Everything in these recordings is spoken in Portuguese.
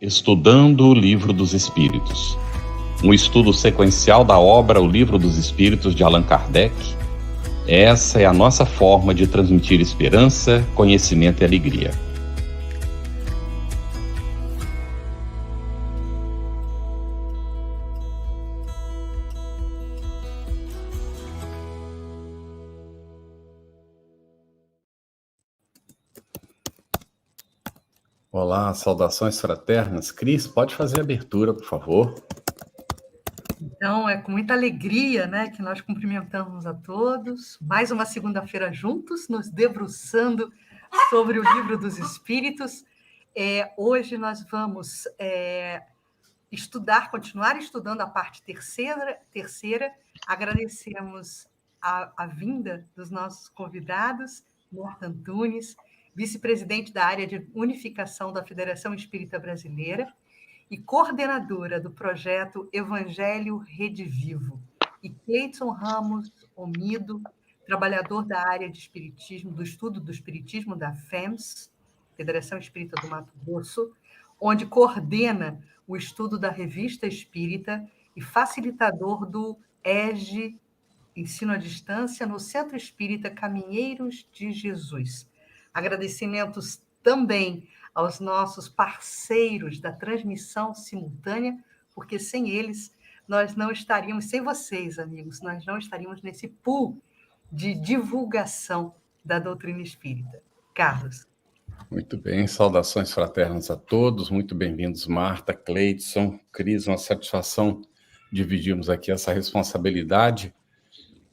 Estudando o Livro dos Espíritos. Um estudo sequencial da obra O Livro dos Espíritos de Allan Kardec. Essa é a nossa forma de transmitir esperança, conhecimento e alegria. Olá, saudações fraternas. Cris, pode fazer a abertura, por favor? Então, é com muita alegria, né, que nós cumprimentamos a todos. Mais uma segunda-feira juntos, nos debruçando sobre o Livro dos Espíritos. Hoje nós vamos continuar estudando a parte terceira. Agradecemos a vinda dos nossos convidados, Marta Antunes, vice-presidente da área de unificação da Federação Espírita Brasileira e coordenadora do projeto Evangelho Redivivo, e Cleiton Ramos Omido, trabalhador da área de espiritismo, do estudo do espiritismo da FEMS, Federação Espírita do Mato Grosso, onde coordena o estudo da Revista Espírita e facilitador do EJE, Ensino à Distância, no Centro Espírita Caminheiros de Jesus. Agradecimentos também aos nossos parceiros da transmissão simultânea, porque sem eles nós não estaríamos, sem vocês, amigos, nós não estaríamos nesse pool de divulgação da doutrina espírita. Carlos. Muito bem, saudações fraternas a todos, muito bem-vindos, Marta, Cleidson, Cris, uma satisfação dividirmos aqui essa responsabilidade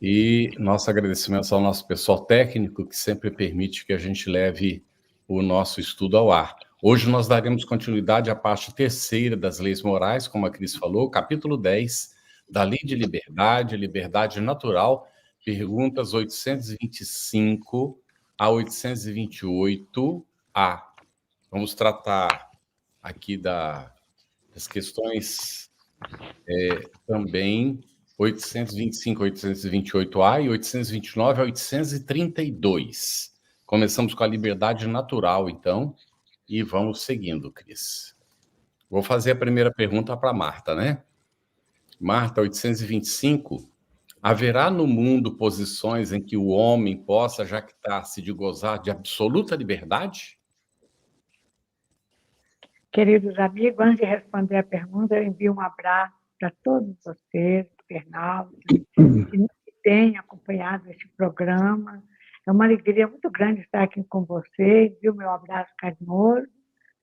e nosso agradecimento ao nosso pessoal técnico que sempre permite que a gente leve o nosso estudo ao ar. Hoje nós daremos continuidade à parte terceira das leis morais, como a Cris falou, capítulo 10, da Lei de Liberdade, Liberdade Natural, perguntas 825 a 828A. Vamos tratar aqui das questões também 825 a 828A e 829 a 832. Começamos com a liberdade natural, então, e vamos seguindo, Cris. Vou fazer a primeira pergunta para Marta, né? Marta, 825. Haverá no mundo posições em que o homem possa jactar-se de gozar de absoluta liberdade? Queridos amigos, antes de responder a pergunta, eu envio um abraço para todos vocês, internautas, que têm acompanhado este programa. É uma alegria muito grande estar aqui com vocês. Envio meu abraço carinhoso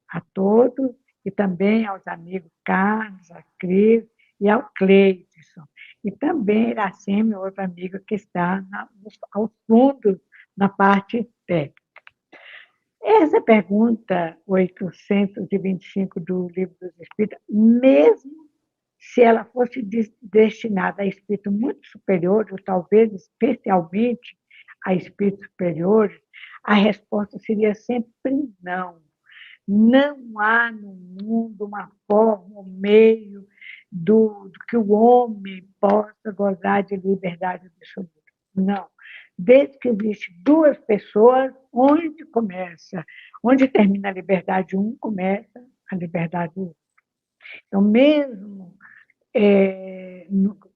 a todos e também aos amigos Carlos, a Cris e ao Cleiton. E também Iracema, outra amiga que está ao fundo na parte técnica. Essa pergunta 825 do Livro dos Espíritos, mesmo se ela fosse destinada a espíritos muito superiores, ou talvez especialmente a espíritos superiores, a resposta seria sempre não. Não há no mundo uma forma, um meio do que o homem possa gozar de liberdade absoluta. Não. Desde que existem duas pessoas, onde começa, onde termina a liberdade de um, começa a liberdade do outro. Então, mesmo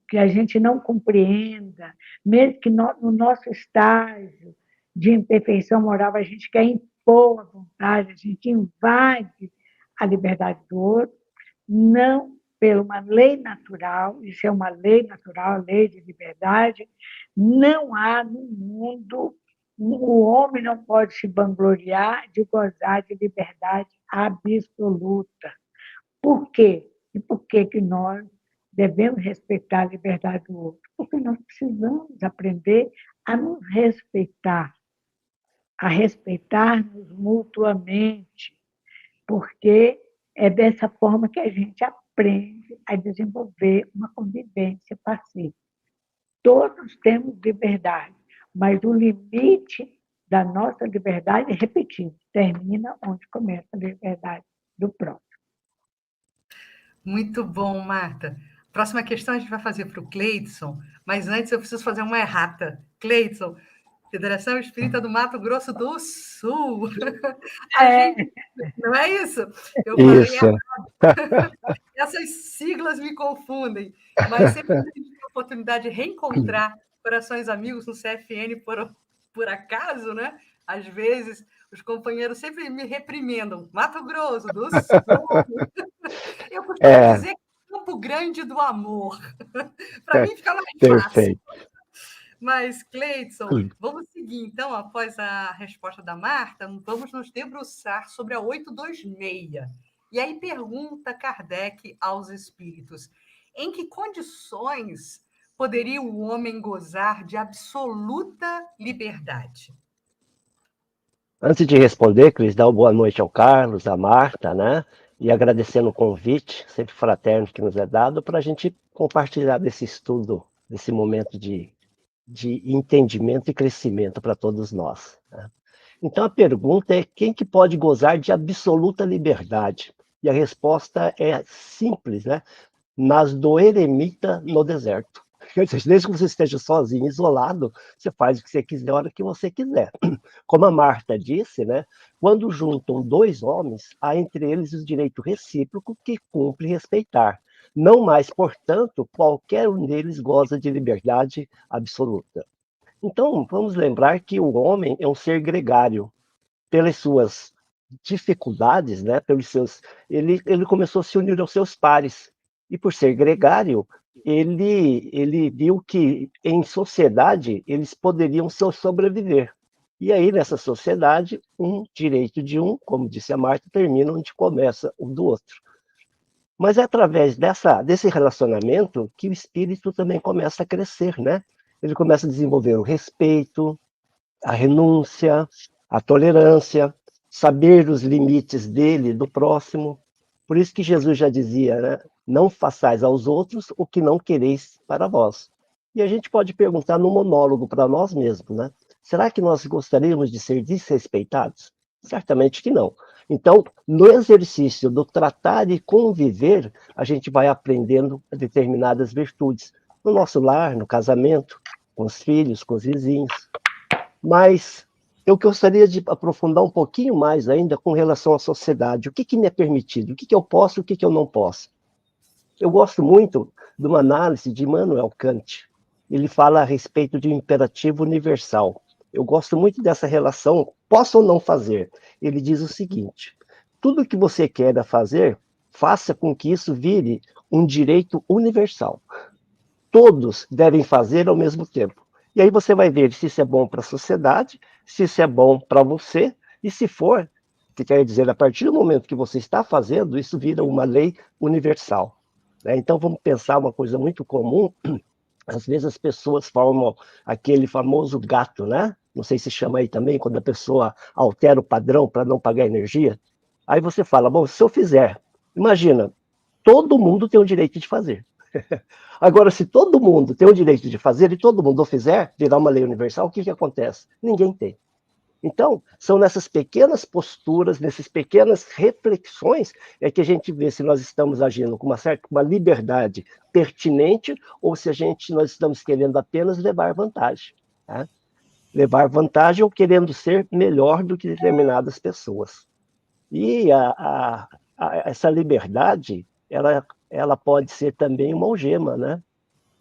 que a gente não compreenda, mesmo que no nosso estágio de imperfeição moral a gente quer impor a vontade, a gente invade a liberdade do outro, não por uma lei natural, isso é uma lei natural, a lei de liberdade, não há no mundo, o homem não pode se vangloriar de gozar de liberdade absoluta. Por quê? E por que nós devemos respeitar a liberdade do outro? Porque nós precisamos aprender a nos respeitar, a respeitar-nos mutuamente, porque é dessa forma que a gente aprende a desenvolver uma convivência pacífica. Todos temos liberdade, mas o limite da nossa liberdade, repetindo, termina onde começa a liberdade do próximo. Muito bom, Marta. Próxima questão a gente vai fazer para o Cleidson, mas antes eu preciso fazer uma errata. Cleidson, Federação Espírita do Mato Grosso do Sul. Não é isso? Eu falei errado. Essas siglas me confundem, mas sempre que a gente tem a oportunidade de reencontrar corações amigos no CFN por acaso, né? Às vezes, os companheiros sempre me reprimendam. Mato Grosso do Sul. Eu costumo dizer Campo Grande do Amor. Para mim fica mais fácil. Mas, Cleidson, vamos seguir, então, após a resposta da Marta, vamos nos debruçar sobre a 826. E aí pergunta Kardec aos espíritos: em que condições poderia o homem gozar de absoluta liberdade? Antes de responder, Cris, dá uma boa noite ao Carlos, à Marta, né? E agradecendo o convite, sempre fraterno, que nos é dado, para a gente compartilhar desse estudo, desse momento de entendimento e crescimento para todos nós, né? Então a pergunta é: quem que pode gozar de absoluta liberdade? E a resposta é simples, né? Mas do eremita no deserto. Desde que você esteja sozinho, isolado, você faz o que você quiser, a hora que você quiser. Como a Marta disse, né? Quando juntam dois homens, há entre eles o direito recíproco que cumpre respeitar. Não mais, portanto, qualquer um deles goza de liberdade absoluta. Então, vamos lembrar que o homem é um ser gregário. Pelas suas dificuldades, né, ele começou a se unir aos seus pares. E por ser gregário, ele viu que em sociedade eles poderiam sobreviver. E aí, nessa sociedade, um direito de um, como disse a Marta, termina onde começa o do outro. Mas é através desse relacionamento que o espírito também começa a crescer, né? Ele começa a desenvolver o respeito, a renúncia, a tolerância, saber os limites dele, do próximo. Por isso que Jesus já dizia, né? Não façais aos outros o que não quereis para vós. E a gente pode perguntar no monólogo para nós mesmos, né? Será que nós gostaríamos de ser desrespeitados? Certamente que não. Então, no exercício do tratar e conviver, a gente vai aprendendo determinadas virtudes. No nosso lar, no casamento, com os filhos, com os vizinhos. Mas eu gostaria de aprofundar um pouquinho mais ainda com relação à sociedade. O que me é permitido? O que eu posso e o que eu não posso? Eu gosto muito de uma análise de Immanuel Kant. Ele fala a respeito de um imperativo universal. Eu gosto muito dessa relação, posso ou não fazer. Ele diz o seguinte: tudo que você queira fazer, faça com que isso vire um direito universal. Todos devem fazer ao mesmo tempo. E aí você vai ver se isso é bom para a sociedade, se isso é bom para você, e se for, que quer dizer, a partir do momento que você está fazendo, isso vira uma lei universal, né? Então vamos pensar uma coisa muito comum. Às vezes as pessoas formam aquele famoso gato, né? Não sei se chama aí também, quando a pessoa altera o padrão para não pagar energia. Aí você fala: bom, se eu fizer, imagina, todo mundo tem o direito de fazer. Agora, se todo mundo tem o direito de fazer e todo mundo o fizer, virar uma lei universal, o que acontece? Ninguém tem. Então, são nessas pequenas posturas, nessas pequenas reflexões, é que a gente vê se nós estamos agindo com uma liberdade pertinente ou se nós estamos querendo apenas levar vantagem, né? Levar vantagem ou querendo ser melhor do que determinadas pessoas. E essa liberdade, ela pode ser também uma algema, né?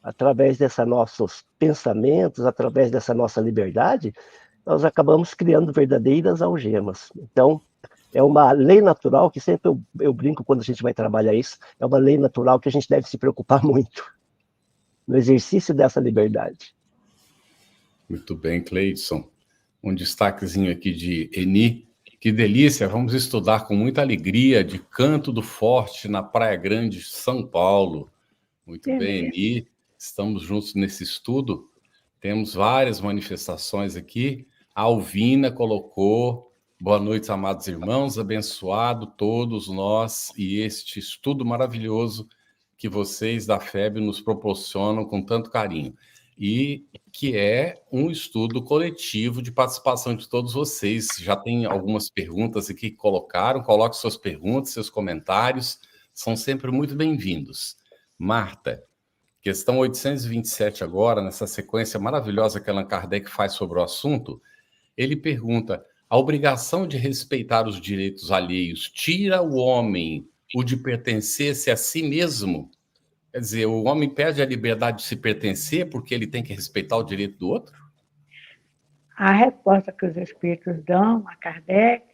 Através desses nossos pensamentos, através dessa nossa liberdade, nós acabamos criando verdadeiras algemas. Então, é uma lei natural, que sempre eu brinco quando a gente vai trabalhar isso, é uma lei natural que a gente deve se preocupar muito no exercício dessa liberdade. Muito bem, Cleidson. Um destaquezinho aqui de Eni. Que delícia, vamos estudar com muita alegria de Canto do Forte, na Praia Grande, São Paulo. Muito bem, Eni. Estamos juntos nesse estudo. Temos várias manifestações aqui. A Alvina colocou: boa noite, amados irmãos, abençoado todos nós e este estudo maravilhoso que vocês da FEB nos proporcionam com tanto carinho. E que é um estudo coletivo de participação de todos vocês. Já tem algumas perguntas aqui que colocaram. Coloque suas perguntas, seus comentários. São sempre muito bem-vindos. Marta, Questão 827 agora, nessa sequência maravilhosa que Allan Kardec faz sobre o assunto, ele pergunta: a obrigação de respeitar os direitos alheios tira o homem o de pertencer-se a si mesmo? Quer dizer, o homem perde a liberdade de se pertencer porque ele tem que respeitar o direito do outro? A resposta que os espíritos dão a Kardec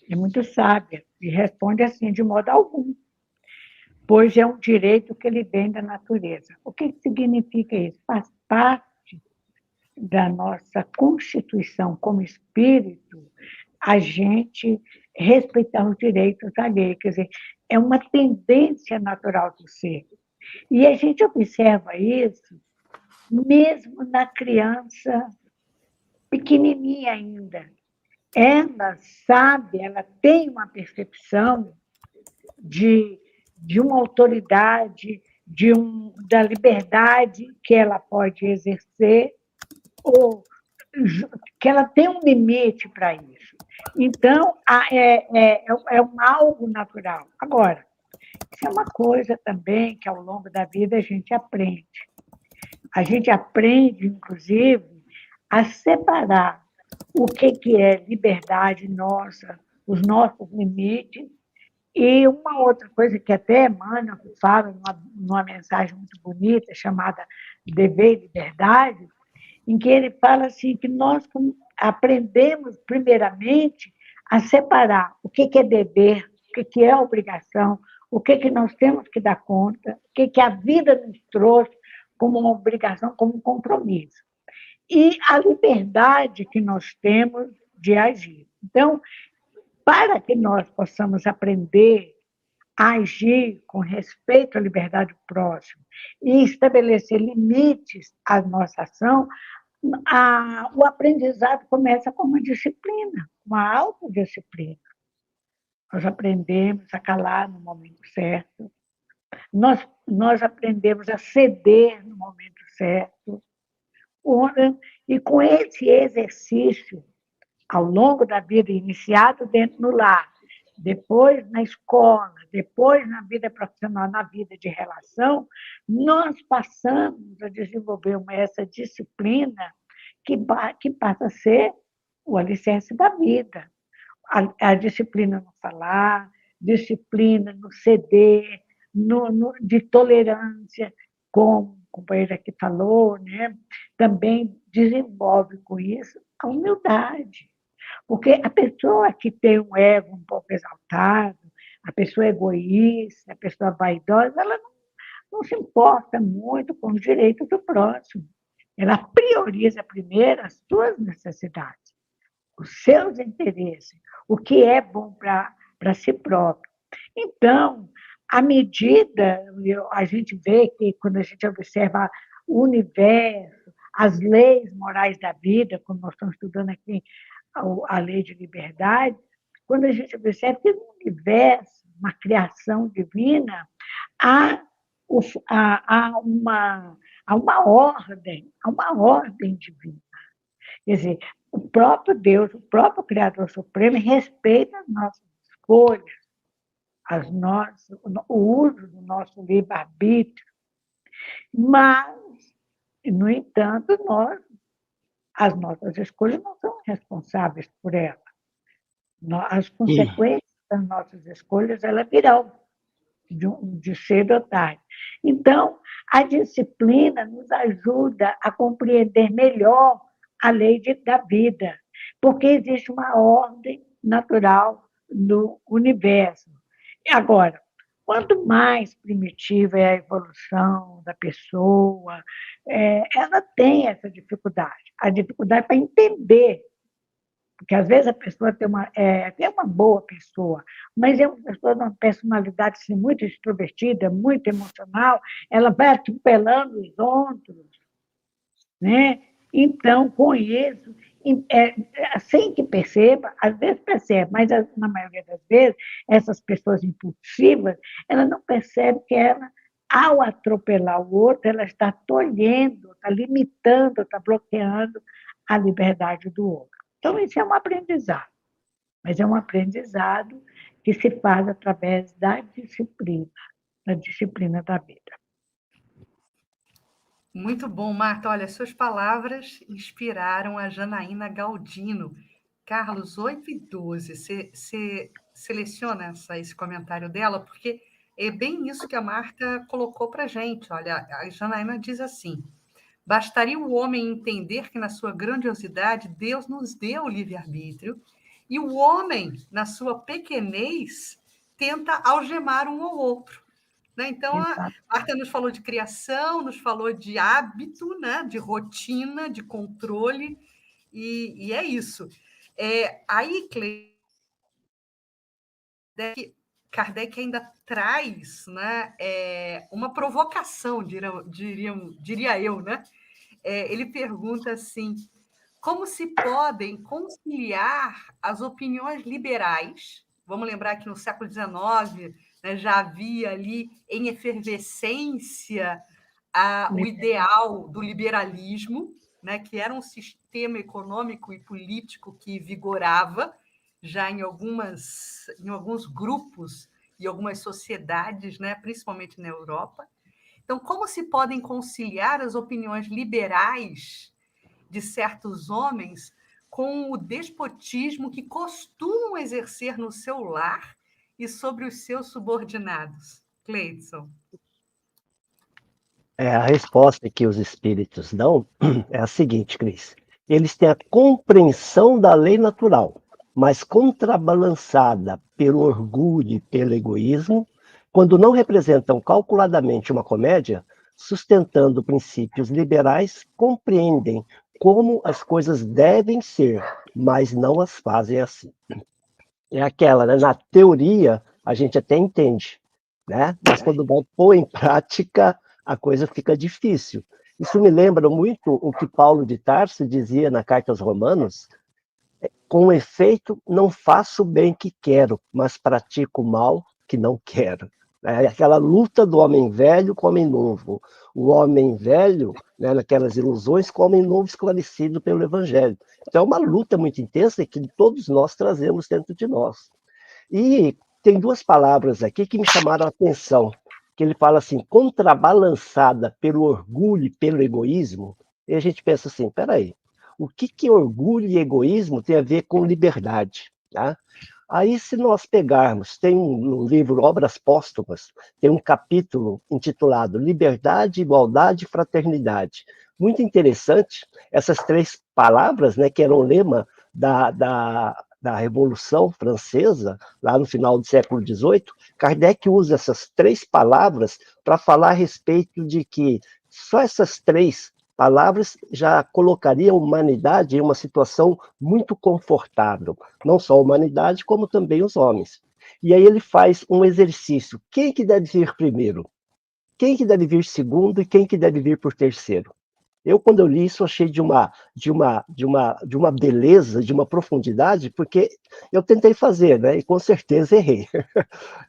é muito sábia e responde assim, de modo algum, pois é um direito que ele vem da natureza. O que significa isso? Faz parte da nossa constituição como espírito a gente respeitar os direitos alheios, quer dizer, é uma tendência natural do ser. E a gente observa isso mesmo na criança pequenininha ainda. Ela sabe, ela tem uma percepção de uma autoridade, da liberdade que ela pode exercer, ou que ela tem um limite para isso. Então, é algo natural. Agora, isso é uma coisa também que, ao longo da vida, a gente aprende. A gente aprende, inclusive, a separar o que é liberdade nossa, os nossos limites, e uma outra coisa que até Emmanuel fala numa mensagem muito bonita, chamada Dever e Liberdade, em que ele fala assim que nós aprendemos, primeiramente, a separar o que é dever, o que é obrigação, o que nós temos que dar conta, o que a vida nos trouxe como uma obrigação, como um compromisso. E a liberdade que nós temos de agir. Então, para que nós possamos aprender a agir com respeito à liberdade do próximo e estabelecer limites à nossa ação, o aprendizado começa com uma disciplina, uma autodisciplina. Nós aprendemos a calar no momento certo, nós aprendemos a ceder no momento certo, e com esse exercício, ao longo da vida, iniciado dentro do lar, depois na escola, depois na vida profissional, na vida de relação, nós passamos a desenvolver essa disciplina que passa a ser o alicerce da vida. A disciplina no falar, disciplina no ceder, de tolerância, como a companheira aqui falou, né? Também desenvolve com isso a humildade. Porque a pessoa que tem um ego um pouco exaltado, a pessoa egoísta, a pessoa vaidosa, ela não se importa muito com os direitos do próximo. Ela prioriza primeiro as suas necessidades, os seus interesses, o que é bom para si próprio. Então, à medida, a gente vê que quando a gente observa o universo, as leis morais da vida, como nós estamos estudando aqui a lei de liberdade, quando a gente observa que no universo, uma criação divina, há uma ordem divina. Quer dizer, o próprio Deus, o próprio Criador Supremo, respeita as nossas escolhas, o uso do nosso livre-arbítrio, mas, no entanto, as nossas escolhas não são responsáveis por elas. As consequências das nossas escolhas, elas virão de cedo ou tarde. Então, a disciplina nos ajuda a compreender melhor a lei da vida, porque existe uma ordem natural no universo. E agora, quanto mais primitiva é a evolução da pessoa, ela tem essa dificuldade. A dificuldade para entender, porque às vezes a pessoa tem uma boa pessoa, mas é uma pessoa de uma personalidade assim, muito extrovertida, muito emocional, ela vai atropelando os outros, né? Então, com isso, sem que perceba, às vezes percebe, mas na maioria das vezes, essas pessoas impulsivas, ela não percebe que ela, ao atropelar o outro, ela está tolhendo, está limitando, está bloqueando a liberdade do outro. Então, isso é um aprendizado, mas é um aprendizado que se faz através da disciplina da vida. Muito bom, Marta. Olha, suas palavras inspiraram a Janaína Galdino. Carlos, 8:12. Você seleciona esse comentário dela, porque é bem isso que a Marta colocou para a gente. Olha, a Janaína diz assim: bastaria o homem entender que, na sua grandiosidade, Deus nos deu o livre-arbítrio, e o homem, na sua pequenez, tenta algemar um ao outro. Né? Então, a Exato. Marta nos falou de criação, nos falou de hábito, né? De rotina, de controle, e é isso. Aí, Kardec ainda traz, né, uma provocação, diria eu, né? Ele pergunta assim: como se podem conciliar as opiniões liberais? Vamos lembrar que no século XIX, né, já havia ali em efervescência o ideal do liberalismo, né, que era um sistema econômico e político que vigorava já em alguns grupos e algumas sociedades, né, principalmente na Europa. Então, como se podem conciliar as opiniões liberais de certos homens com o despotismo que costumam exercer no seu lar e sobre os seus subordinados? Cleidson. A resposta que os espíritos dão é a seguinte, Cris. Eles têm a compreensão da lei natural, mas contrabalançada pelo orgulho e pelo egoísmo, quando não representam calculadamente uma comédia, sustentando princípios liberais, compreendem como as coisas devem ser, mas não as fazem assim. É aquela, né? Na teoria, a gente até entende, né? Mas quando vai pôr em prática, a coisa fica difícil. Isso me lembra muito o que Paulo de Tarso dizia na Carta aos Romanos: com efeito, não faço o bem que quero, mas pratico o mal que não quero. É aquela luta do homem velho com o homem novo. O homem velho, né, naquelas ilusões, com o homem novo esclarecido pelo Evangelho. Então é uma luta muito intensa que todos nós trazemos dentro de nós. E tem duas palavras aqui que me chamaram a atenção, que ele fala assim, contrabalançada pelo orgulho e pelo egoísmo, e a gente pensa assim, peraí, o que orgulho e egoísmo tem a ver com liberdade? Tá? Aí, se nós pegarmos, tem no livro Obras Póstumas, tem um capítulo intitulado Liberdade, Igualdade e Fraternidade. Muito interessante, essas três palavras, né, que eram o lema da Revolução Francesa, lá no final do século XVIII, Kardec usa essas três palavras para falar a respeito de que só essas três palavras já colocariam a humanidade em uma situação muito confortável, não só a humanidade, como também os homens. E aí ele faz um exercício. Quem que deve vir primeiro? Quem que deve vir segundo e quem que deve vir por terceiro? Eu, quando eu li isso, achei de uma beleza, de uma profundidade, porque eu tentei fazer, né? E com certeza errei.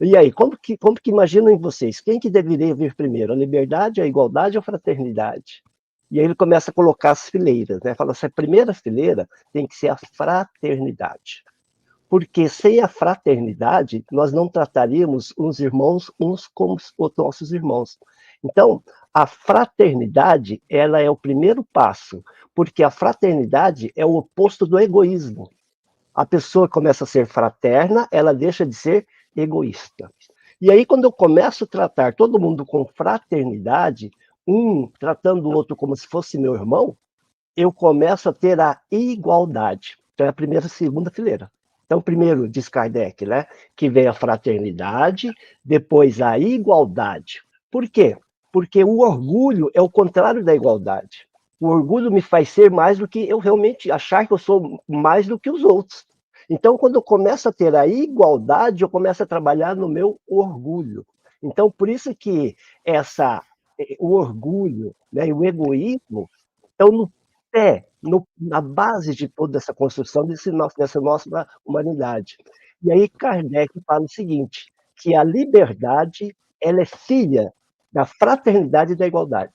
E aí, como que imaginam vocês? Quem que deveria vir primeiro? A liberdade, a igualdade ou a fraternidade? E aí ele começa a colocar as fileiras, né? Fala assim, a primeira fileira tem que ser a fraternidade. Porque sem a fraternidade, nós não trataríamos os irmãos uns como os nossos irmãos. Então, a fraternidade, ela é o primeiro passo, porque a fraternidade é o oposto do egoísmo. A pessoa começa a ser fraterna, ela deixa de ser egoísta. E aí, quando eu começo a tratar todo mundo com fraternidade, um tratando o outro como se fosse meu irmão, eu começo a ter a igualdade. Então, é a primeira e segunda fileira. Então, primeiro, diz Kardec, né, que vem a fraternidade, depois a igualdade. Por quê? Porque o orgulho é o contrário da igualdade. O orgulho me faz ser mais do que eu realmente achar que eu sou mais do que os outros. Então, quando eu começo a ter a igualdade, eu começo a trabalhar no meu orgulho. Então, por isso que o orgulho, né, e o egoísmo estão no pé, na base de toda essa construção dessa nossa humanidade. E aí Kardec fala o seguinte, que a liberdade ela é filha da fraternidade e da igualdade.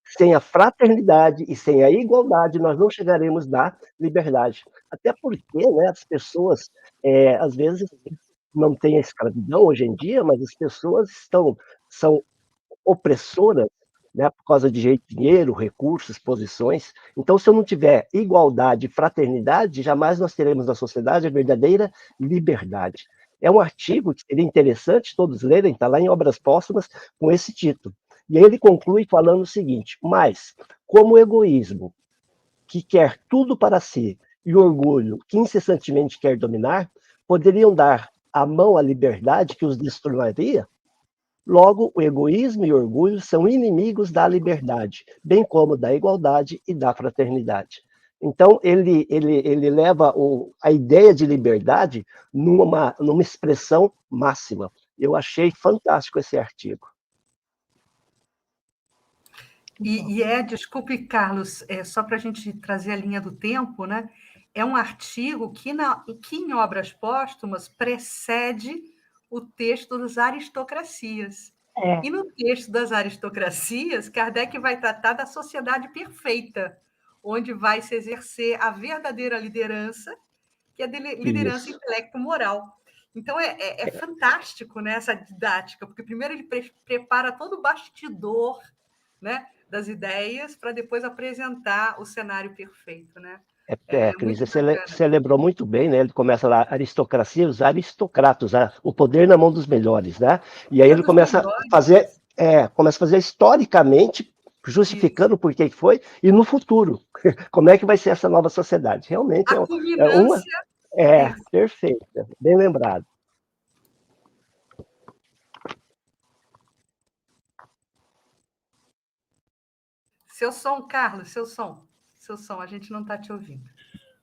Sem a fraternidade e sem a igualdade, nós não chegaremos na liberdade. Até porque, né, as pessoas, às vezes, não têm a escravidão hoje em dia, mas as pessoas são opressoras né, por causa de dinheiro, recursos, posições. Então, se eu não tiver igualdade e fraternidade, jamais nós teremos na sociedade a verdadeira liberdade. É um artigo que seria interessante todos lerem, está lá em Obras Póstumas, com esse título. E aí ele conclui falando o seguinte: mas, como o egoísmo, que quer tudo para si, e o orgulho, que incessantemente quer dominar, poderiam dar a mão à liberdade que os destronaria? Logo, o egoísmo e o orgulho são inimigos da liberdade, bem como da igualdade e da fraternidade. Então, ele leva a ideia de liberdade numa expressão máxima. Eu achei fantástico esse artigo. Desculpe, Carlos, só para a gente trazer a linha do tempo, né? É um artigo que em Obras Póstumas precede o texto das aristocracias. E no texto das aristocracias, Kardec vai tratar da sociedade perfeita, onde vai se exercer a verdadeira liderança, que é a liderança intelecto-moral. Então, é fantástico, né, essa didática, porque primeiro ele prepara todo o bastidor, né, das ideias para depois apresentar o cenário perfeito, né? Cris, você lembrou muito bem, né? Ele começa lá, aristocracia, os aristocratas, né? O poder na mão dos melhores, né? E aí ele começa a fazer historicamente, justificando por que foi, e no futuro, como é que vai ser essa nova sociedade. Realmente a culminância perfeita, bem lembrado. Seu som, Carlos, seu som, a gente não está te ouvindo.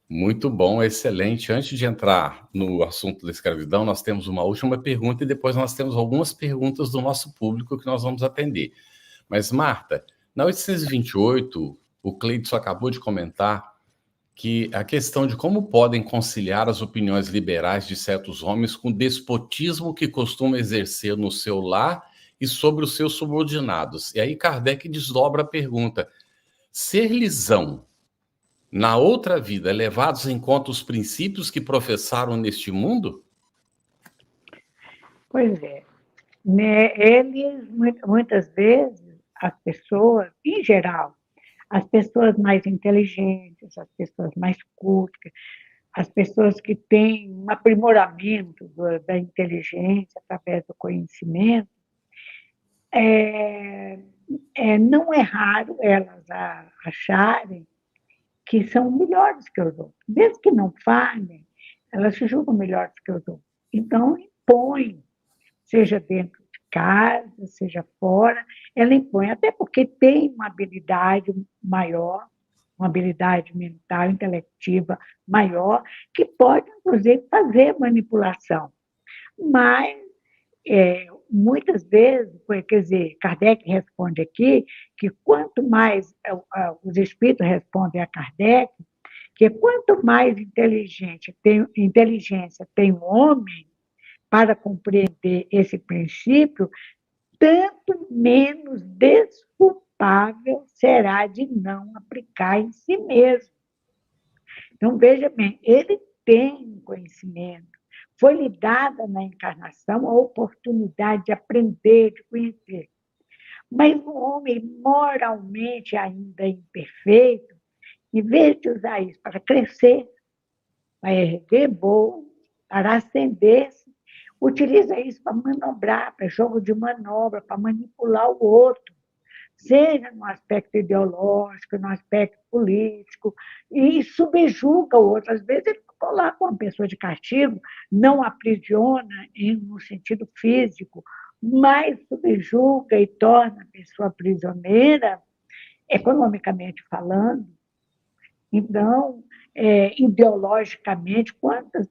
Muito bom, excelente. Antes de entrar no assunto da escravidão, nós temos uma última pergunta e depois nós temos algumas perguntas do nosso público que nós vamos atender. Mas, Marta, na 828, o Cleidson acabou de comentar que a questão de como podem conciliar as opiniões liberais de certos homens com o despotismo que costuma exercer no seu lar e sobre os seus subordinados. E aí Kardec desdobra a pergunta: ser lisão na outra vida, levados em conta os princípios que professaram neste mundo? Pois é. Né? Eles, muitas vezes, as pessoas, em geral, as pessoas mais inteligentes, as pessoas mais cultas, as pessoas que têm um aprimoramento da inteligência através do conhecimento, não é raro elas acharem que são melhores que os outros. Mesmo que não falhem, elas se julgam melhores que os outros. Então, impõem, seja dentro de casa, seja fora, ela impõe, até porque tem uma habilidade maior, uma habilidade mental, intelectiva maior, que pode, inclusive, fazer manipulação. Mas, muitas vezes, quer dizer, Kardec responde aqui que quanto mais os espíritos respondem a Kardec, que quanto mais inteligência tem o homem para compreender esse princípio, tanto menos desculpável será de não aplicar em si mesmo. Então, veja bem, ele tem conhecimento, foi-lhe dada na encarnação a oportunidade de aprender, de conhecer. Mas o homem moralmente ainda imperfeito, em vez de usar isso para crescer, para erguer voo, para ascender-se, utiliza isso para manobrar, para jogo de manobra, para manipular o outro, seja no aspecto ideológico, no aspecto político, e subjuga o outro. Às vezes ele coloca uma pessoa de castigo, não aprisiona no sentido físico, mas subjuga e torna a pessoa prisioneira, economicamente falando. Então, ideologicamente,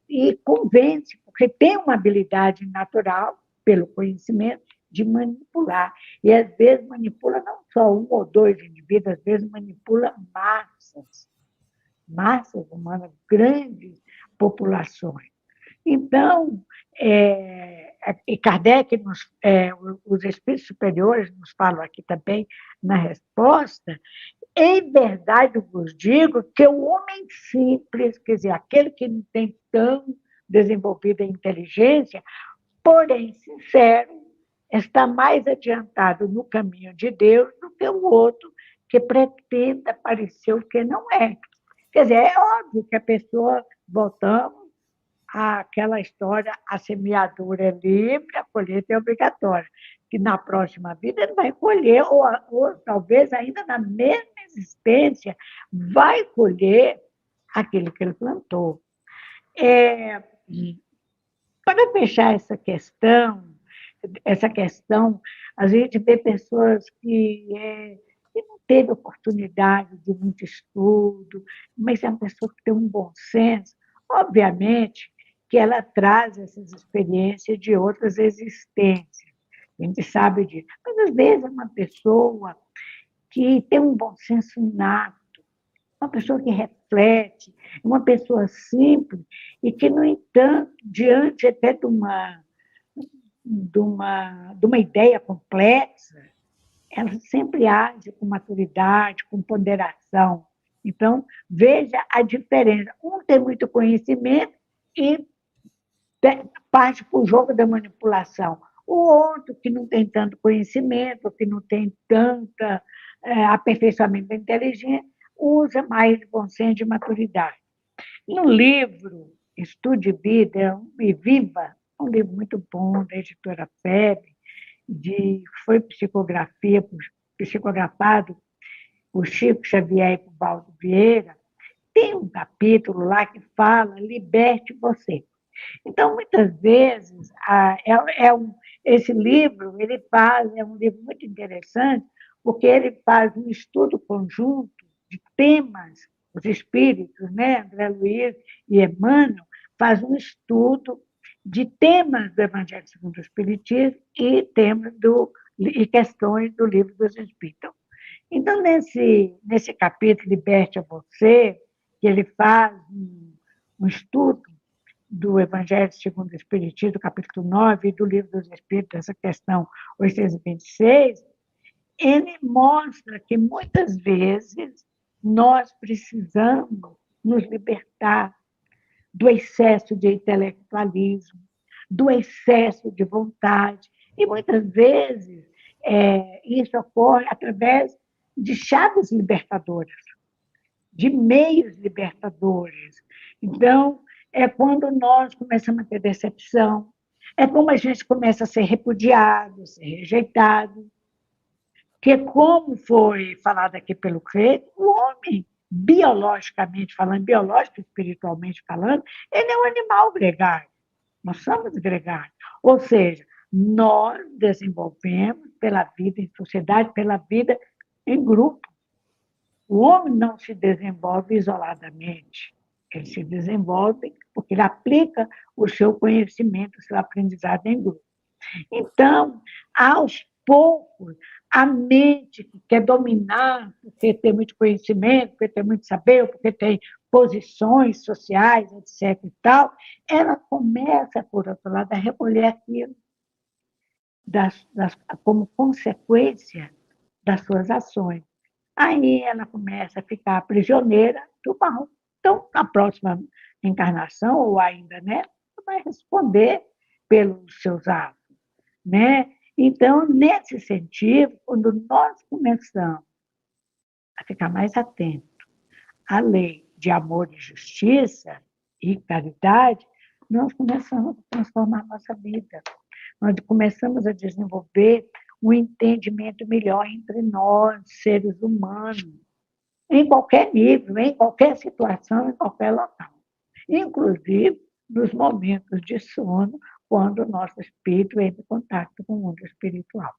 e convence, porque tem uma habilidade natural, pelo conhecimento, de manipular. E, às vezes, manipula não só um ou dois indivíduos, às vezes manipula massas humanas, grandes populações. Então, e Kardec, os espíritos superiores nos falam aqui também na resposta, em verdade eu vos digo que o homem simples, quer dizer, aquele que não tem tão desenvolvida inteligência, porém sincero, está mais adiantado no caminho de Deus do que o outro que pretenda parecer o que não é. Quer dizer, é óbvio que a pessoa, voltamos àquela história, a semeadura é livre, a colheita é obrigatória, que na próxima vida ele vai colher, ou talvez ainda na mesma existência, vai colher aquilo que ele plantou. Para fechar essa questão, a gente vê pessoas que não teve oportunidade de muito estudo, mas é uma pessoa que tem um bom senso. Obviamente que ela traz essas experiências de outras existências, a gente sabe disso. Mas, às vezes, é uma pessoa que tem um bom senso inato, uma pessoa que reflete, uma pessoa simples e que, no entanto, diante até de uma ideia complexa, ela sempre age com maturidade, com ponderação. Então, veja a diferença. Um tem muito conhecimento e parte para o jogo da manipulação. O outro, que não tem tanto conhecimento, que não tem tanto aperfeiçoamento da inteligência, usa mais de bom senso e de maturidade. No livro Estude Vida e Viva, um livro muito bom, da editora FEB, foi psicografado por Chico Xavier e por Valdo Vieira, tem um capítulo lá que fala liberte você. Então, muitas vezes, esse livro é um livro muito interessante, porque ele faz um estudo conjunto de temas, os espíritos, né? André Luiz e Emmanuel, faz um estudo de temas do Evangelho segundo o Espiritismo e e questões do Livro dos Espíritos. Então, nesse capítulo, Liberte a Você, que ele faz um estudo do Evangelho segundo o Espiritismo, do capítulo 9, e do Livro dos Espíritos, essa questão 826, ele mostra que, muitas vezes, nós precisamos nos libertar do excesso de intelectualismo, do excesso de vontade. E, muitas vezes, isso ocorre através de chaves libertadoras, de meios libertadores. Então, é quando nós começamos a ter decepção, é como a gente começa a ser repudiado, ser rejeitado, que, como foi falado aqui pelo Cleide, o homem, biologicamente falando, biológico e espiritualmente falando, ele é um animal gregário. Nós somos gregários. Ou seja, nós desenvolvemos pela vida em sociedade, pela vida em grupo. O homem não se desenvolve isoladamente. Ele se desenvolve porque ele aplica o seu conhecimento, o seu aprendizado em grupo. Então, aos poucos, a mente que quer dominar, porque tem muito conhecimento, porque tem muito saber, porque tem posições sociais, etc. e tal, ela começa, por outro lado, a recolher aquilo como consequência das suas ações. Aí ela começa a ficar prisioneira do mal. Então, na próxima encarnação, ou ainda, né, vai responder pelos seus atos, né? Então, nesse sentido, quando nós começamos a ficar mais atentos à lei de amor e justiça e caridade, nós começamos a transformar a nossa vida. Nós começamos a desenvolver um entendimento melhor entre nós, seres humanos, em qualquer nível, em qualquer situação, em qualquer local. Inclusive nos momentos de sono, quando o nosso espírito entra em contato com o mundo espiritual.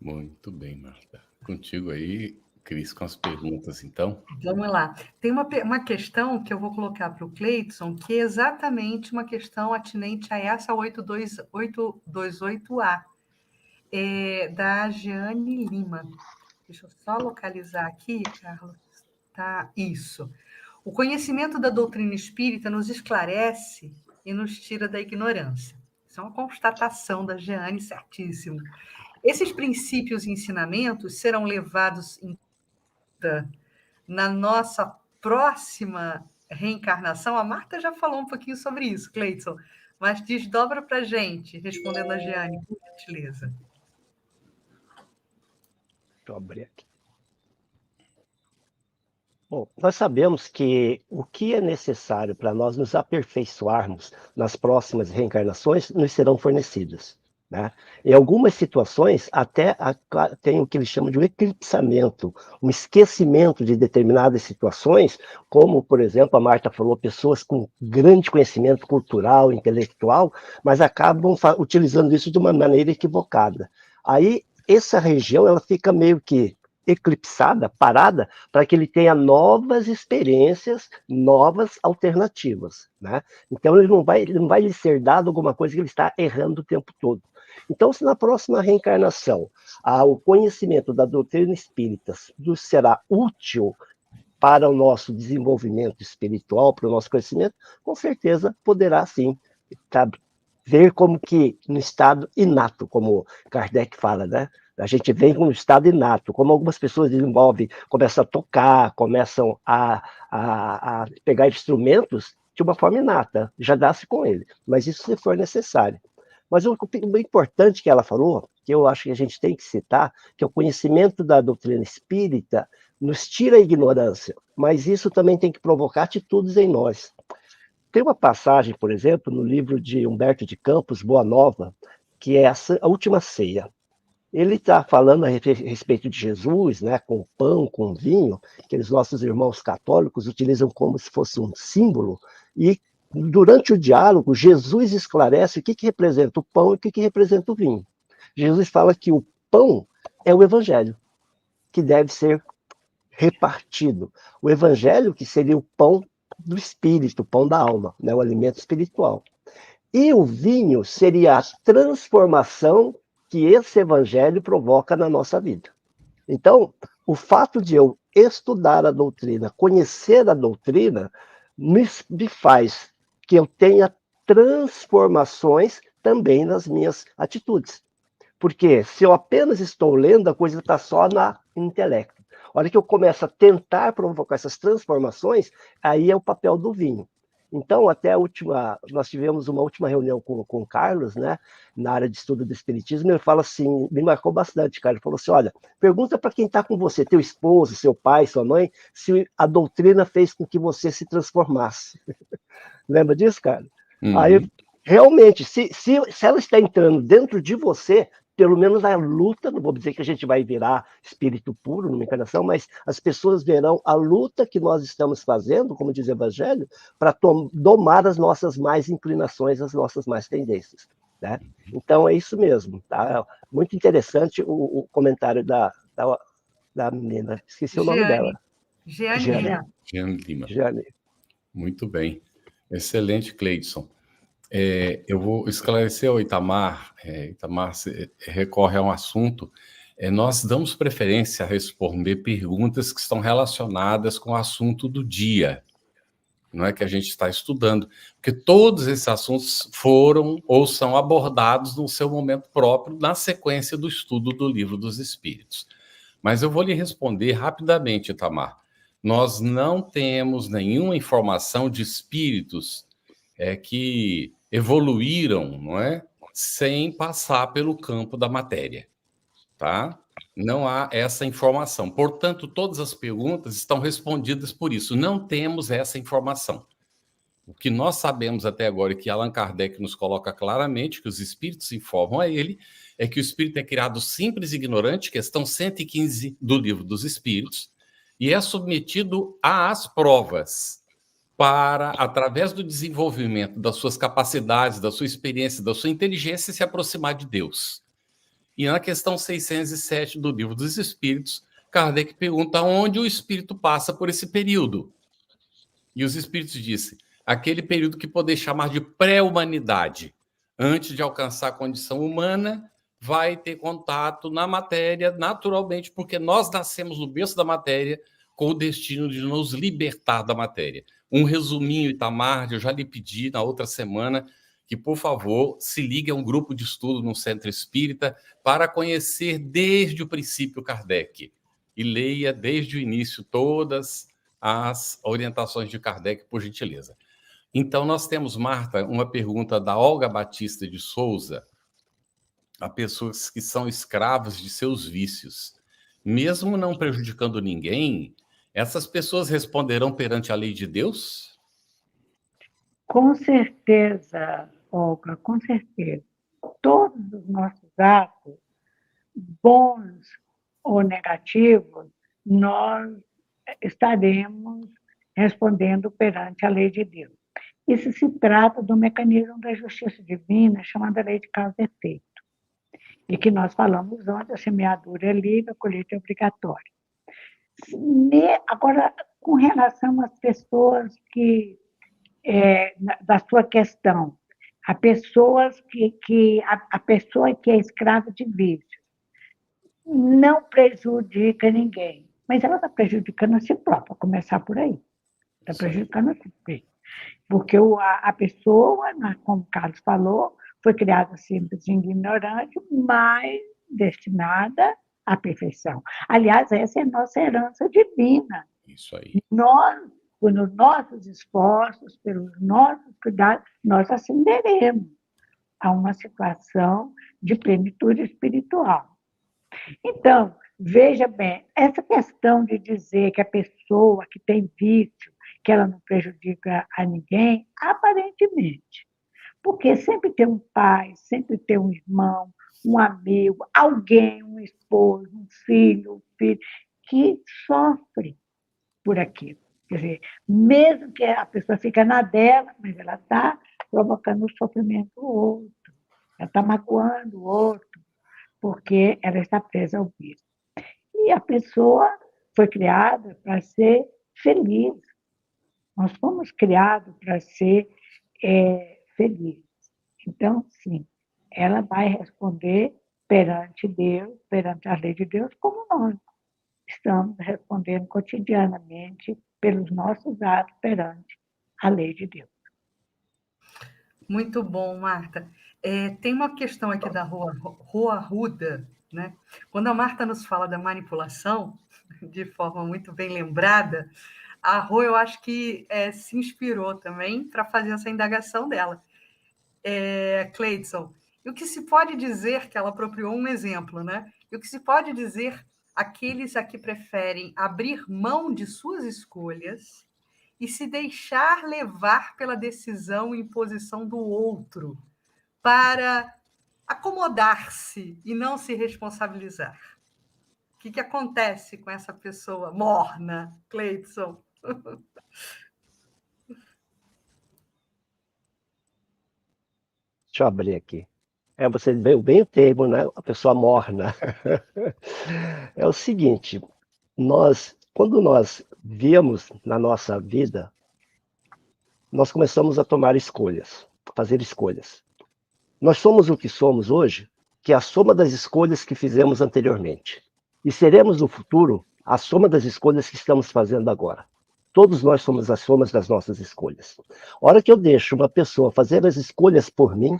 Muito bem, Marta. Contigo aí, Cris, com as perguntas, então. Vamos lá. Tem uma questão que eu vou colocar para o Cleidson, que é exatamente uma questão atinente a essa 828A, da Jeane Lima. Deixa eu só localizar aqui, Carlos. Tá, isso. O conhecimento da doutrina espírita nos esclarece e nos tira da ignorância. Isso é uma constatação da Jeane, certíssimo. Esses princípios e ensinamentos serão levados em conta na nossa próxima reencarnação. A Marta já falou um pouquinho sobre isso, Cleidson, mas desdobra para a gente, respondendo a Jeane, por gentileza. Deixa eu abrir aqui. Bom, nós sabemos que o que é necessário para nós nos aperfeiçoarmos nas próximas reencarnações nos serão fornecidas, né? Em algumas situações, até tem o que eles chamam de um eclipsamento, um esquecimento de determinadas situações, como, por exemplo, a Marta falou, pessoas com grande conhecimento cultural, intelectual, mas acabam utilizando isso de uma maneira equivocada. Aí, essa região ela fica meio que eclipsada, parada, para que ele tenha novas experiências, novas alternativas, né? Então ele não vai lhe ser dado alguma coisa que ele está errando o tempo todo. Então, se na próxima reencarnação o conhecimento da doutrina espírita nos será útil para o nosso desenvolvimento espiritual, para o nosso conhecimento, com certeza poderá sim ver como que no estado inato, como Kardec fala, né? A gente vem com um estado inato, como algumas pessoas desenvolvem, começam a tocar, começam a pegar instrumentos de uma forma inata, já dá-se com ele, mas isso se for necessário. Mas o importante que ela falou, que eu acho que a gente tem que citar, que é o conhecimento da doutrina espírita nos tira a ignorância, mas isso também tem que provocar atitudes em nós. Tem uma passagem, por exemplo, no livro de Humberto de Campos, Boa Nova, que é a última ceia. Ele está falando a respeito de Jesus, né, com pão, com vinho, que os nossos irmãos católicos utilizam como se fosse um símbolo, e durante o diálogo, Jesus esclarece o que representa o pão e o que representa o vinho. Jesus fala que o pão é o evangelho, que deve ser repartido. O evangelho que seria o pão do espírito, o pão da alma, né, o alimento espiritual. E o vinho seria a transformação que esse evangelho provoca na nossa vida. Então, o fato de eu estudar a doutrina, conhecer a doutrina, me faz que eu tenha transformações também nas minhas atitudes. Porque se eu apenas estou lendo, a coisa está só no intelecto. A hora que eu começo a tentar provocar essas transformações, aí é o papel do vinho. Então, nós tivemos uma última reunião com o Carlos, né, na área de estudo do Espiritismo, ele fala assim, me marcou bastante, cara, ele falou assim, olha, pergunta para quem está com você, teu esposo, seu pai, sua mãe, se a doutrina fez com que você se transformasse. Lembra disso, cara? Aí, realmente, se ela está entrando dentro de você, pelo menos a luta, não vou dizer que a gente vai virar espírito puro numa encarnação, mas as pessoas verão a luta que nós estamos fazendo, como diz o Evangelho, para domar as nossas mais inclinações, as nossas mais tendências, né? Então é isso mesmo, tá? Muito interessante o comentário da menina, esqueci o nome dela. Jeane Lima. Jeane. Muito bem. Excelente, Cleidson. Eu vou esclarecer ao Itamar. Itamar recorre a um assunto. Nós damos preferência a responder perguntas que estão relacionadas com o assunto do dia, não é que a gente está estudando, porque todos esses assuntos foram ou são abordados no seu momento próprio, na sequência do estudo do Livro dos Espíritos. Mas eu vou lhe responder rapidamente, Itamar. Nós não temos nenhuma informação de espíritos que evoluíram, não é? Sem passar pelo campo da matéria, tá? Não há essa informação. Portanto, todas as perguntas estão respondidas por isso. Não temos essa informação. O que nós sabemos até agora, e que Allan Kardec nos coloca claramente, que os espíritos informam a ele, é que o espírito é criado simples e ignorante, questão 115 do Livro dos Espíritos, e é submetido às provas para, através do desenvolvimento das suas capacidades, da sua experiência, da sua inteligência, se aproximar de Deus. E na questão 607 do Livro dos Espíritos, Kardec pergunta onde o espírito passa por esse período. E os espíritos dizem, aquele período que podemos chamar de pré-humanidade. Antes de alcançar a condição humana, vai ter contato na matéria, naturalmente, porque nós nascemos no berço da matéria com o destino de nos libertar da matéria. Um resuminho, Itamar, eu já lhe pedi na outra semana que, por favor, se ligue a um grupo de estudo no Centro Espírita para conhecer desde o princípio Kardec e leia desde o início todas as orientações de Kardec, por gentileza. Então, nós temos, Marta, uma pergunta da Olga Batista de Souza, a pessoas que são escravas de seus vícios. Mesmo não prejudicando ninguém, essas pessoas responderão perante a lei de Deus? Com certeza, Olga, com certeza. Todos os nossos atos, bons ou negativos, nós estaremos respondendo perante a lei de Deus. Isso se trata do mecanismo da justiça divina, chamada lei de causa e efeito, e que nós falamos ontem, a semeadura é livre, a colheita é obrigatória. Agora, com relação às pessoas que, da sua questão, a pessoa que é escrava de vício, não prejudica ninguém, mas ela está prejudicando a si própria, começar por aí. Está prejudicando a si própria. Porque a pessoa, como o Carlos falou, foi criada simples e ignorante, mas destinada à perfeição. Aliás, essa é a nossa herança divina. Isso aí. Nós, pelos nossos esforços, pelos nossos cuidados, nós ascenderemos a uma situação de plenitude espiritual. Então, veja bem, essa questão de dizer que a pessoa que tem vício, que ela não prejudica a ninguém, aparentemente. Porque sempre tem um pai, sempre tem um irmão, um amigo, alguém, um esposo, um filho, que sofre por aquilo. Quer dizer, mesmo que a pessoa fica na dela, mas ela está provocando o sofrimento do outro, ela está magoando o outro, porque ela está presa ao vício. E a pessoa foi criada para ser feliz. Nós fomos criados para ser felizes. Então, sim, ela vai responder perante Deus, perante a lei de Deus, como nós estamos respondendo cotidianamente pelos nossos atos perante a lei de Deus. Muito bom, Marta. Tem uma questão aqui da Rua Arruda, né? Quando a Marta nos fala da manipulação, de forma muito bem lembrada, a Rô, eu acho que se inspirou também para fazer essa indagação dela. Cleidson, e o que se pode dizer, que ela apropriou um exemplo, né? E o que se pode dizer aqueles a que preferem abrir mão de suas escolhas e se deixar levar pela decisão e imposição do outro para acomodar-se e não se responsabilizar? O que acontece com essa pessoa morna, Cleidson? Deixa eu abrir aqui. Você veio bem o termo, né? A pessoa morna. É o seguinte, quando nós viemos na nossa vida, nós começamos a tomar escolhas, fazer escolhas. Nós somos o que somos hoje, que é a soma das escolhas que fizemos anteriormente. E seremos no futuro a soma das escolhas que estamos fazendo agora. Todos nós somos as somas das nossas escolhas. A hora que eu deixo uma pessoa fazer as escolhas por mim,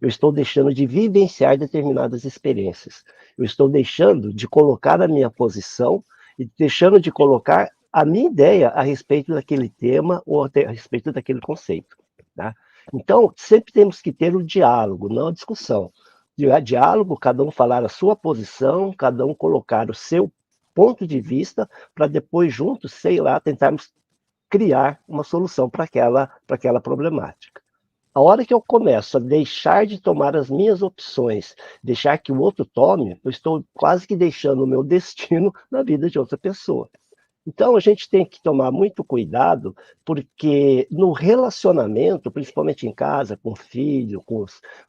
eu estou deixando de vivenciar determinadas experiências. Eu estou deixando de colocar a minha posição e deixando de colocar a minha ideia a respeito daquele tema ou a respeito daquele conceito. Tá? Então, sempre temos que ter o diálogo, não a discussão. Diálogo, cada um falar a sua posição, cada um colocar o seu ponto de vista, para depois juntos, sei lá, tentarmos criar uma solução para aquela problemática. A hora que eu começo a deixar de tomar as minhas opções, deixar que o outro tome, eu estou quase que deixando o meu destino na vida de outra pessoa. Então, a gente tem que tomar muito cuidado, porque no relacionamento, principalmente em casa, com o filho, com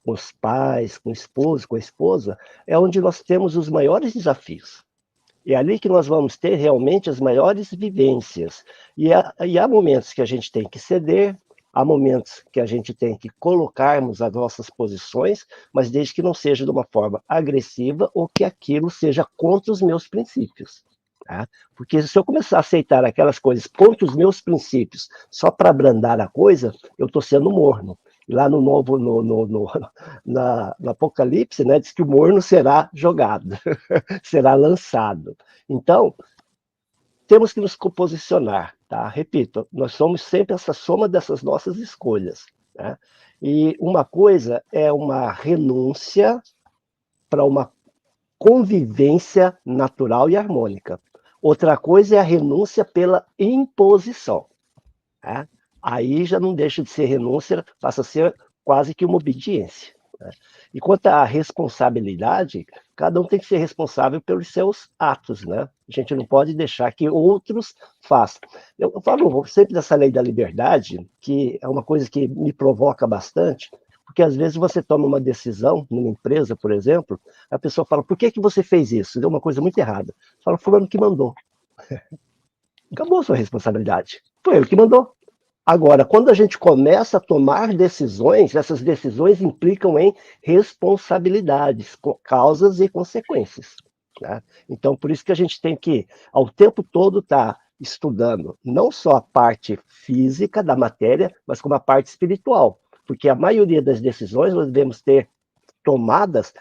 os pais, com o esposo, com a esposa, é onde nós temos os maiores desafios. É ali que nós vamos ter realmente as maiores vivências. E há momentos que a gente tem que ceder, há momentos que a gente tem que colocarmos as nossas posições, mas desde que não seja de uma forma agressiva ou que aquilo seja contra os meus princípios. Tá? Porque se eu começar a aceitar aquelas coisas contra os meus princípios só para abrandar a coisa, eu estou sendo morno. Lá no Apocalipse, né, diz que o morno será jogado, será lançado. Então, temos que nos posicionar. tá? Repito, nós somos sempre essa soma dessas nossas escolhas, né? E uma coisa é uma renúncia para uma convivência natural e harmônica. Outra coisa é a renúncia pela imposição, né? Aí já não deixa de ser renúncia, passa a ser quase que uma obediência, né? E quanto à responsabilidade, cada um tem que ser responsável pelos seus atos, né? A gente não pode deixar que outros façam. Eu falo sempre dessa lei da liberdade, que é uma coisa que me provoca bastante, porque às vezes você toma uma decisão numa empresa, por exemplo, a pessoa fala, por que você fez isso? Deu uma coisa muito errada. Fala, fulano que mandou. Acabou a sua responsabilidade. Foi ele que mandou. Agora, quando a gente começa a tomar decisões, essas decisões implicam em responsabilidades, causas e consequências, né? Então, por isso que a gente tem que, ao tempo todo, estar estudando não só a parte física da matéria, mas como a parte espiritual, porque a maioria das decisões nós devemos ter tomadas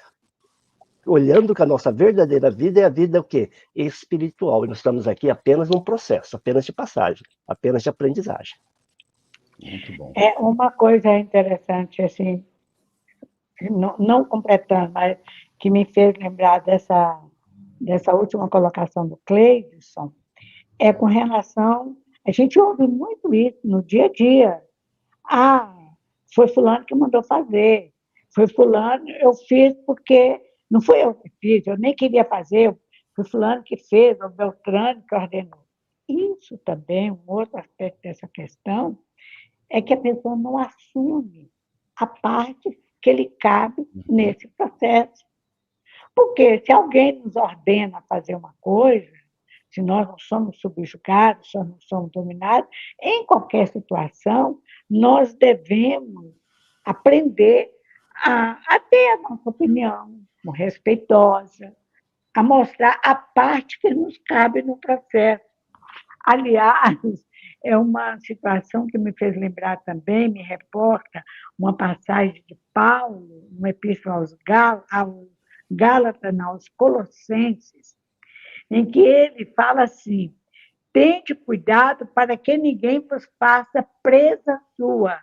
olhando que a nossa verdadeira vida é a vida o quê? Espiritual. E nós estamos aqui apenas num processo, apenas de passagem, apenas de aprendizagem. Muito bom. Uma coisa interessante, assim, não completando, mas que me fez lembrar dessa última colocação do Cleidson, é com relação, a gente ouve muito isso no dia a dia. Ah, foi fulano que mandou fazer, foi fulano, eu fiz porque não foi eu que fiz, eu nem queria fazer, foi fulano que fez, o Beltrano que ordenou. Isso também, um outro aspecto dessa questão, é que a pessoa não assume a parte que lhe cabe nesse processo. Porque se alguém nos ordena fazer uma coisa, se nós não somos subjugados, se nós não somos dominados, em qualquer situação, nós devemos aprender a ter a nossa opinião respeitosa, a mostrar a parte que nos cabe no processo. Aliás, é uma situação que me fez lembrar também, me reporta uma passagem de Paulo, uma epístola aos Gálatas, aos Colossenses, em que ele fala assim, tende cuidado para que ninguém vos faça presa sua,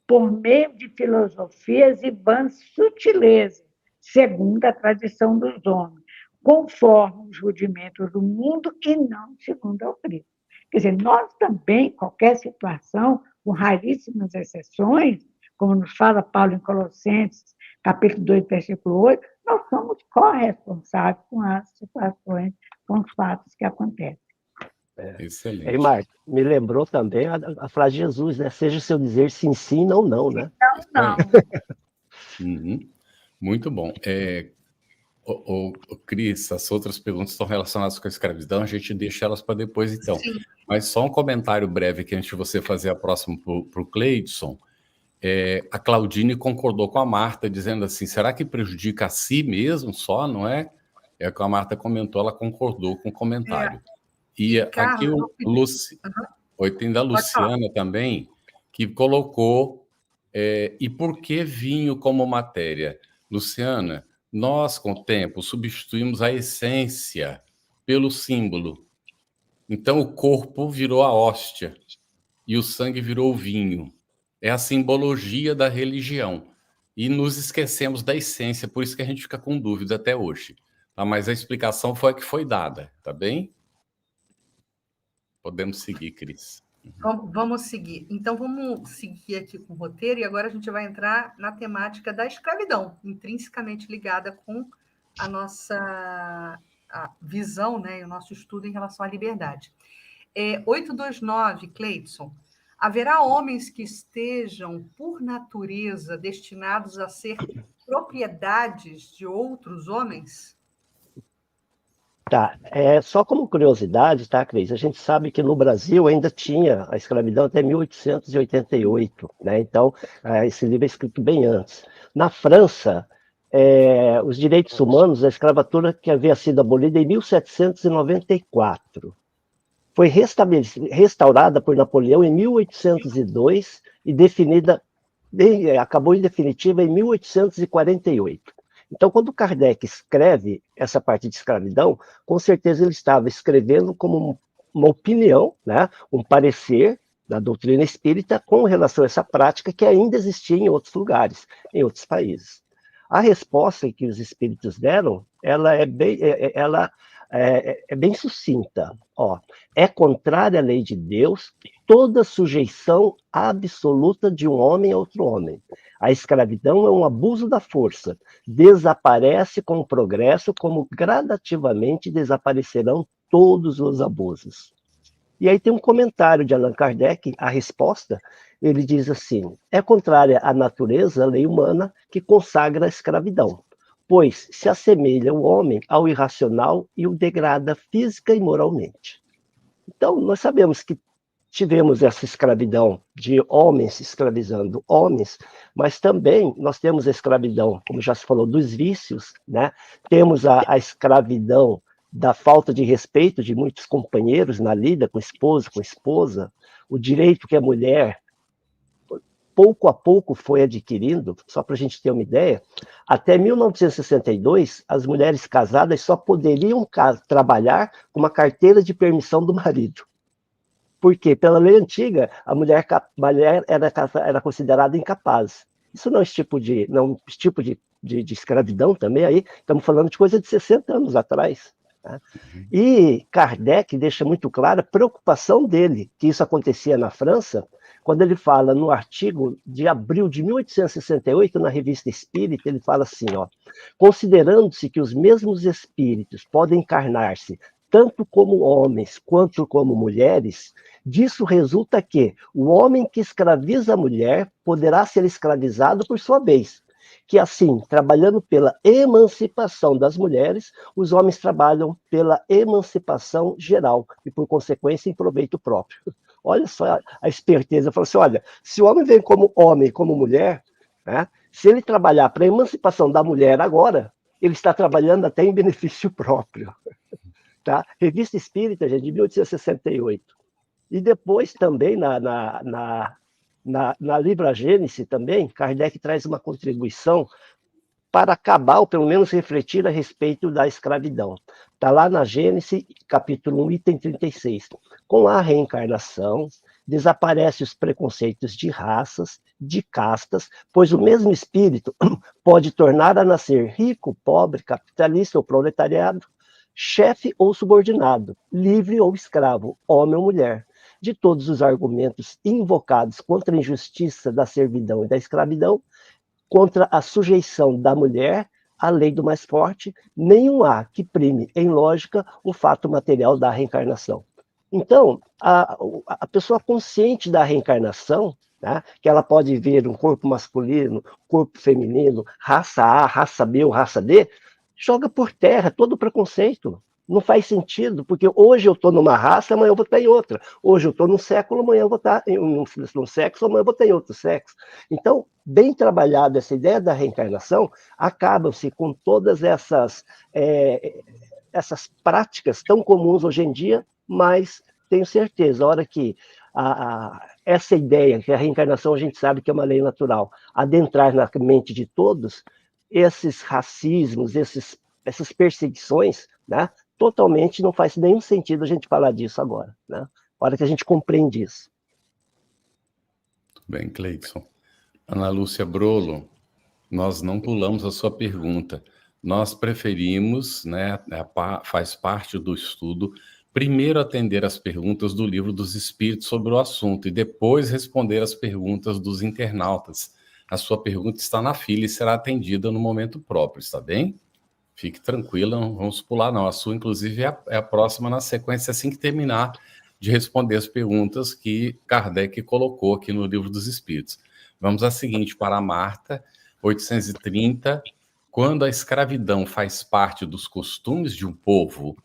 por meio de filosofias e vãs sutilezas, segundo a tradição dos homens, conforme os rudimentos do mundo e não segundo ao Cristo. Quer dizer, nós também, qualquer situação, com raríssimas exceções, como nos fala Paulo em Colossenses, capítulo 2, versículo 8, nós somos corresponsáveis com as situações, com os fatos que acontecem. Excelente. E Marta, me lembrou também a frase de Jesus, né? Seja o seu dizer sim, sim, não, não, né? Não. Uhum. Muito bom. Cris, as outras perguntas estão relacionadas com a escravidão, a gente deixa elas para depois, então. Sim. Mas só um comentário breve aqui antes de você fazer a próxima para o Cleidson. A Claudine concordou com a Marta, dizendo assim, será que prejudica a si mesmo só, não é? É o que a Marta comentou, ela concordou com o comentário. E aqui tem da Luciana também, que colocou, e por que vinho como matéria? Luciana, nós, com o tempo, substituímos a essência pelo símbolo. Então, o corpo virou a hóstia e o sangue virou o vinho. É a simbologia da religião. E nos esquecemos da essência, por isso que a gente fica com dúvida até hoje. Tá? Mas a explicação foi a que foi dada, tá bem? Podemos seguir, Cris. Vamos seguir. Então, vamos seguir aqui com o roteiro, e agora a gente vai entrar na temática da escravidão, intrinsecamente ligada com a nossa visão, né, e o nosso estudo em relação à liberdade. 829, Cleidson. Haverá homens que estejam, por natureza, destinados a ser propriedades de outros homens? Tá, só como curiosidade, tá, Cris? A gente sabe que no Brasil ainda tinha a escravidão até 1888, né? Então, esse livro é escrito bem antes. Na França, os direitos humanos, a escravatura que havia sido abolida em 1794. Foi restaurada por Napoleão em 1802 e acabou em definitiva em 1848. Então, quando Kardec escreve essa parte de escravidão, com certeza ele estava escrevendo como uma opinião, né, um parecer da doutrina espírita com relação a essa prática que ainda existia em outros lugares, em outros países. A resposta que os espíritos deram, ela é bem sucinta. Ó, é contrária à lei de Deus toda sujeição absoluta de um homem a outro homem. A escravidão é um abuso da força. Desaparece com o progresso, como gradativamente desaparecerão todos os abusos. E aí tem um comentário de Allan Kardec, a resposta, ele diz assim, é contrária à natureza, a lei humana, que consagra a escravidão, pois se assemelha o homem ao irracional e o degrada física e moralmente. Então, nós sabemos que tivemos essa escravidão de homens escravizando homens, mas também nós temos a escravidão, como já se falou, dos vícios, né? Temos a escravidão da falta de respeito de muitos companheiros na lida com esposa, o direito que a mulher, pouco a pouco, foi adquirindo, só para a gente ter uma ideia, até 1962, as mulheres casadas só poderiam trabalhar com uma carteira de permissão do marido. Porque, pela lei antiga, a mulher era considerada incapaz. Isso não é um tipo de escravidão também, aí estamos falando de coisa de 60 anos atrás. Tá? E Kardec deixa muito clara a preocupação dele, que isso acontecia na França, quando ele fala no artigo de abril de 1868, na Revista Espírita, ele fala assim, ó, considerando-se que os mesmos espíritos podem encarnar-se tanto como homens quanto como mulheres, disso resulta que o homem que escraviza a mulher poderá ser escravizado por sua vez, que assim, trabalhando pela emancipação das mulheres, os homens trabalham pela emancipação geral e, por consequência, em proveito próprio. Olha só a esperteza. Fala assim, olha, se o homem vem como homem, como mulher, né, se ele trabalhar para a emancipação da mulher agora, ele está trabalhando até em benefício próprio. Tá? Revista Espírita, gente, de 1868. E depois também na Livra Gênese também, Kardec traz uma contribuição para acabar, ou pelo menos refletir a respeito da escravidão. Está lá na Gênese, capítulo 1, item 36. Com a reencarnação, desaparecem os preconceitos de raças, de castas, pois o mesmo espírito pode tornar a nascer rico, pobre, capitalista ou proletariado, chefe ou subordinado, livre ou escravo, homem ou mulher. De todos os argumentos invocados contra a injustiça da servidão e da escravidão, contra a sujeição da mulher à lei do mais forte, nenhum há que prime, em lógica, o fato material da reencarnação. Então, a pessoa consciente da reencarnação, né, que ela pode ver um corpo masculino, corpo feminino, raça A, raça B ou raça D, joga por terra todo o preconceito. Não faz sentido, porque hoje eu estou numa raça, amanhã eu vou estar em outra. Hoje eu estou num século, amanhã eu vou estar em um sexo, amanhã eu vou estar em outro sexo. Então, bem trabalhada essa ideia da reencarnação, acabam-se com todas essas práticas tão comuns hoje em dia, mas tenho certeza, a hora que essa ideia, que a reencarnação a gente sabe que é uma lei natural, adentrar na mente de todos, esses racismos, essas perseguições, né, totalmente não faz nenhum sentido a gente falar disso agora, né? A hora que a gente compreende isso. Bem, Cleidson. Ana Lúcia Brolo, nós não pulamos a sua pergunta. Nós preferimos, né, faz parte do estudo, primeiro atender as perguntas do Livro dos Espíritos sobre o assunto e depois responder as perguntas dos internautas. A sua pergunta está na fila e será atendida no momento próprio, está bem? Fique tranquila, não vamos pular não. A sua, inclusive, é a próxima na sequência, assim que terminar de responder as perguntas que Kardec colocou aqui no Livro dos Espíritos. Vamos à seguinte, para a Marta, 830. Quando a escravidão faz parte dos costumes de um povo,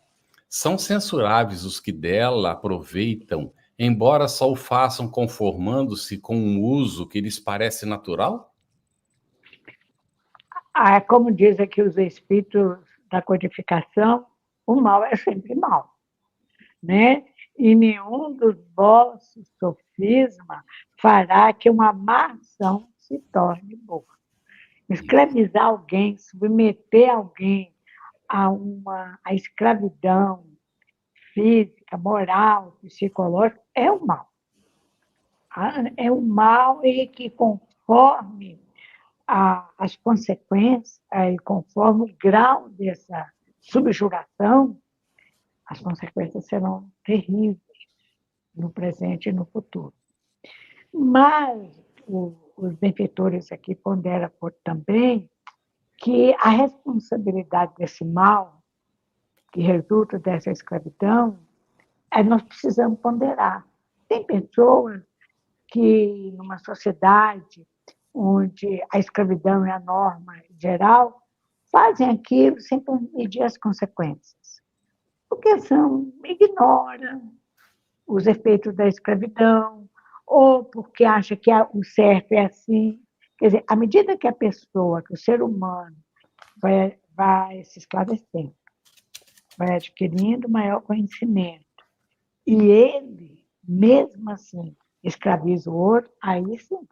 são censuráveis os que dela aproveitam, embora só o façam conformando-se com um uso que lhes parece natural? Como diz aqui os espíritos da codificação, o mal é sempre mal, né? E nenhum dos vossos sofismas fará que uma má ação se torne boa. Escravizar alguém, submeter alguém à escravidão física, moral, psicológica, é o mal. É o mal e que, conforme as consequências, e conforme o grau dessa subjugação, as consequências serão terríveis no presente e no futuro. Mas os benfeitores aqui ponderam também que a responsabilidade desse mal, que resulta dessa escravidão, nós precisamos ponderar. Tem pessoas que, numa sociedade onde a escravidão é a norma geral, fazem aquilo sem medir as consequências, porque ignoram os efeitos da escravidão, ou porque acham que o certo é assim. Quer dizer, à medida que que o ser humano vai se esclarecendo, vai adquirindo maior conhecimento, e ele, mesmo assim, escraviza o outro, aí sim.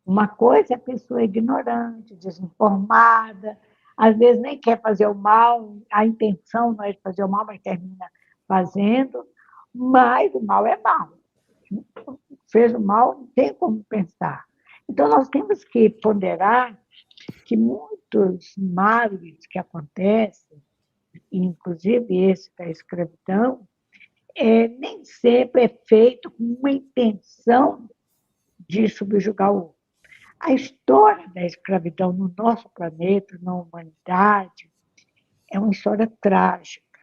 Uma coisa é a pessoa ignorante, desinformada, às vezes nem quer fazer o mal, a intenção não é de fazer o mal, mas termina fazendo, mas o mal é mal. Fez o mal, não tem como pensar. Então, nós temos que ponderar que muitos males que acontecem, inclusive esse da escravidão, nem sempre é feito com uma intenção de subjugar o outro. A história da escravidão no nosso planeta, na humanidade, é uma história trágica,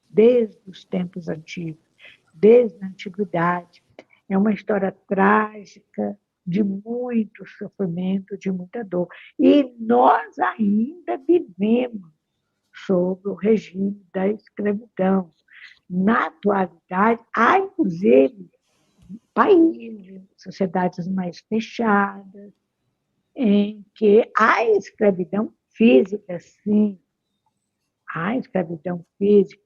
desde os tempos antigos, desde a antiguidade. É uma história trágica, de muito sofrimento, de muita dor. E nós ainda vivemos sob o regime da escravidão. Na atualidade, há, inclusive, países, sociedades mais fechadas, em que há escravidão física, sim, há escravidão física,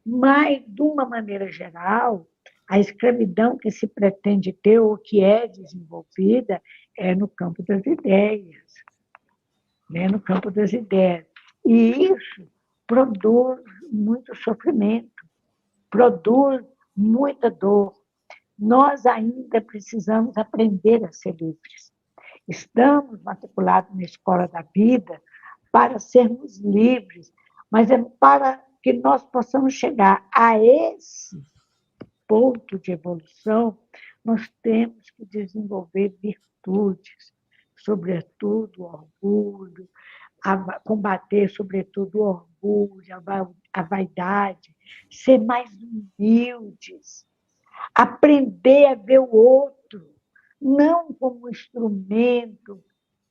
mas, de uma maneira geral, a escravidão que se pretende ter ou que é desenvolvida é no campo das ideias, né? No campo das ideias. E isso produz muito sofrimento, produz muita dor. Nós ainda precisamos aprender a ser livres. Estamos matriculados na escola da vida para sermos livres, mas é para que nós possamos chegar a esse ponto de evolução, nós temos que desenvolver virtudes, sobretudo o orgulho, combater, sobretudo, o orgulho, a vaidade, ser mais humildes, aprender a ver o outro, não como um instrumento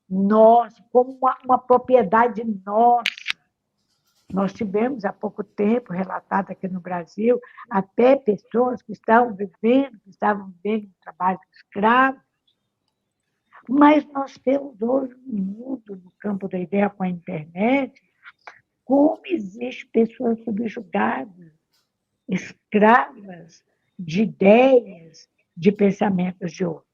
nosso, como uma propriedade nossa. Nós tivemos, há pouco tempo, relatado aqui no Brasil, até pessoas que estavam vivendo no trabalho escravo, mas nós temos hoje um mundo, no campo da ideia com a internet, como existem pessoas subjugadas, escravas de ideias, de pensamentos de outro.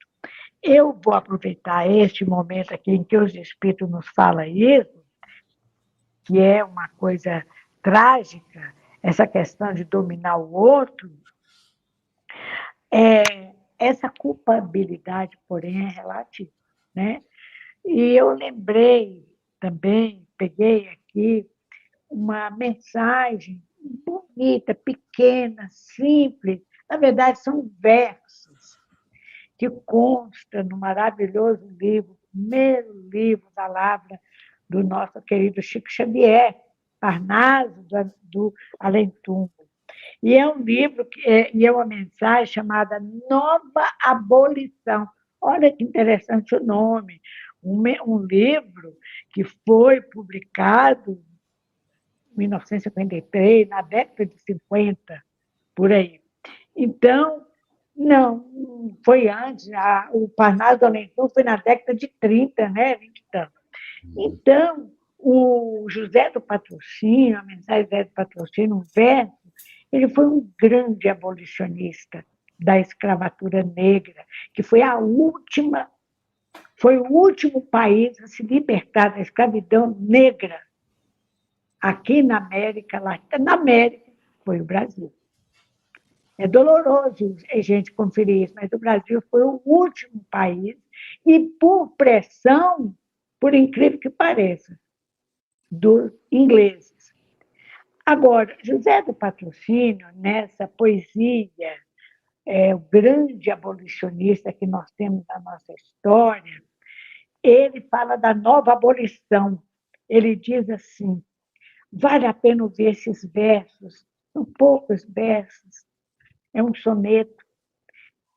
Eu vou aproveitar este momento aqui em que os Espíritos nos falam isso, que é uma coisa trágica, essa questão de dominar o outro, essa culpabilidade, porém, é relativa, né? E eu lembrei também, peguei aqui uma mensagem bonita, pequena, simples, na verdade são versos, que consta no maravilhoso livro, primeiro livro da Lavra do nosso querido Chico Xavier, Parnaso do Além-Túmulo. E é um livro, e é uma mensagem chamada Nova Abolição. Olha que interessante o nome. Um livro que foi publicado em 1953, na década de 50, por aí. Então, não, foi antes, o Parnaso do Além-Túmulo foi na década de 30, né? 20 e tanto. Então, o José do Patrocínio, a mensagem José do Patrocínio, um verso, ele foi um grande abolicionista da escravatura negra, que foi o último país a se libertar da escravidão negra aqui na América Latina. Na América foi o Brasil. É doloroso a gente conferir isso, mas o Brasil foi o último país, e por pressão, por incrível que pareça, dos ingleses. Agora, José do Patrocínio, nessa poesia, o grande abolicionista que nós temos na nossa história, ele fala da nova abolição. Ele diz assim: vale a pena ver esses versos, são poucos versos, é um soneto.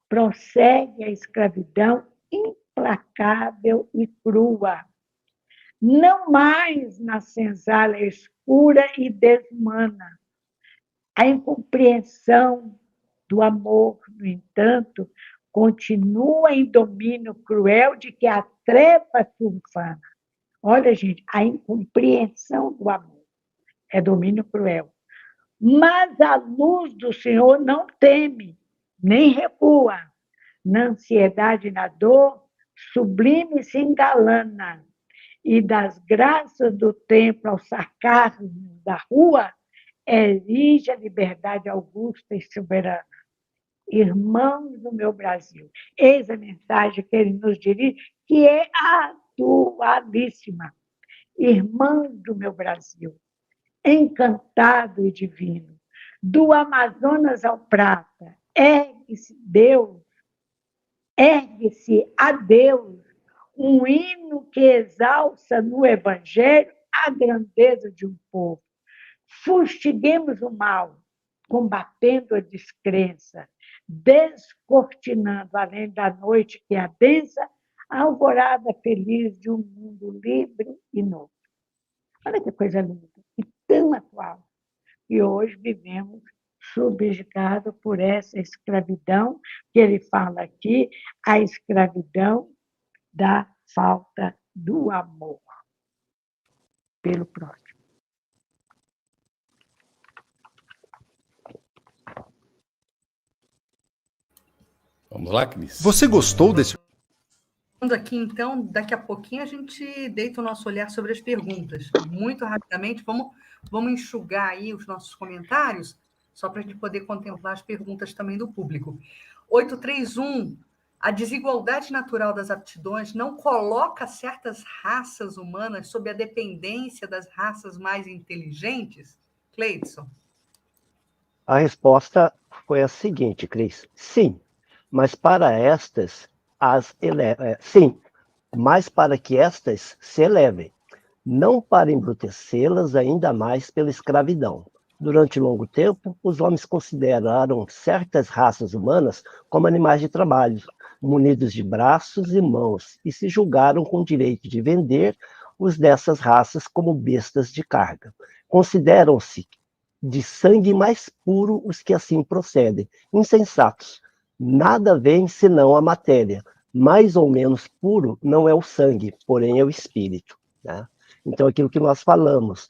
Prossegue a escravidão implacável e crua, não mais na senzala escura e desumana. A incompreensão do amor, no entanto, continua em domínio cruel de que a treva triunfana. Olha, gente, a incompreensão do amor é domínio cruel. Mas a luz do Senhor não teme, nem recua. Na ansiedade e na dor, sublime se engalana. E das graças do templo aos sarcasmos da rua, erige a liberdade augusta e soberana. Irmãos do meu Brasil, eis a mensagem que ele nos dirige, que é atualíssima. Irmãos do meu Brasil, encantado e divino, do Amazonas ao Prata, ergue-se Deus, ergue-se a Deus, um hino que exalça no Evangelho a grandeza de um povo. Fustiguemos o mal, combatendo a descrença, descortinando, além da noite que adensa, a alvorada feliz de um mundo livre e novo. Olha que coisa linda, e tão atual. E hoje vivemos subjugados por essa escravidão, que ele fala aqui, a escravidão da falta do amor pelo próximo. Vamos lá, Cris. Você gostou desse... Aqui, então, daqui a pouquinho a gente deita o nosso olhar sobre as perguntas. Muito rapidamente, vamos enxugar aí os nossos comentários, só para a gente poder contemplar as perguntas também do público. 831, a desigualdade natural das aptidões não coloca certas raças humanas sob a dependência das raças mais inteligentes? Cleidson? A resposta foi a seguinte, Cris. Sim, mas para estas, sim, mas para que estas se elevem, não para embrutecê-las ainda mais pela escravidão. Durante longo tempo, os homens consideraram certas raças humanas como animais de trabalho, munidos de braços e mãos, e se julgaram com o direito de vender os dessas raças como bestas de carga. Consideram-se de sangue mais puro os que assim procedem, insensatos. Nada vem senão a matéria. Mais ou menos puro não é o sangue, porém é o espírito. Né? Então, aquilo que nós falamos,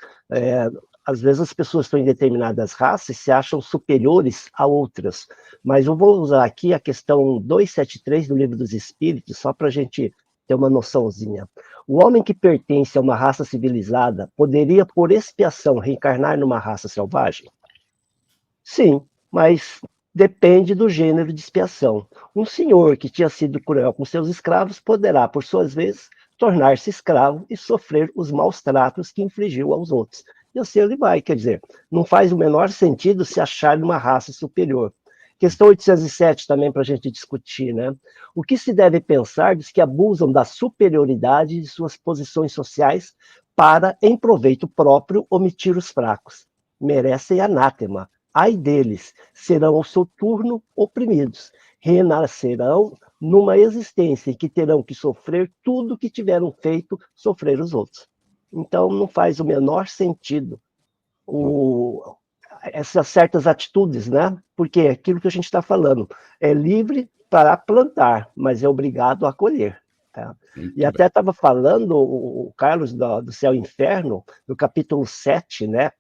às vezes as pessoas estão em determinadas raças e se acham superiores a outras, mas eu vou usar aqui a questão 273 do Livro dos Espíritos, só para a gente ter uma noçãozinha. O homem que pertence a uma raça civilizada poderia, por expiação, reencarnar numa raça selvagem? Sim, mas depende do gênero de expiação. Um senhor que tinha sido cruel com seus escravos poderá, por suas vezes, tornar-se escravo e sofrer os maus tratos que infligiu aos outros. E assim ele vai, quer dizer, não faz o menor sentido se achar numa raça superior. Questão 807 também para a gente discutir, né? O que se deve pensar dos que abusam da superioridade de suas posições sociais para, em proveito próprio, omitir os fracos? Merecem anátema. Ai deles, serão ao seu turno oprimidos. Renascerão numa existência em que terão que sofrer tudo que tiveram feito sofrer os outros. Então, não faz o menor sentido essas certas atitudes, né? Porque é aquilo que a gente está falando, é livre para plantar, mas é obrigado a colher. Tá? E até estava falando o Carlos do Céu e Inferno, no capítulo 7, né?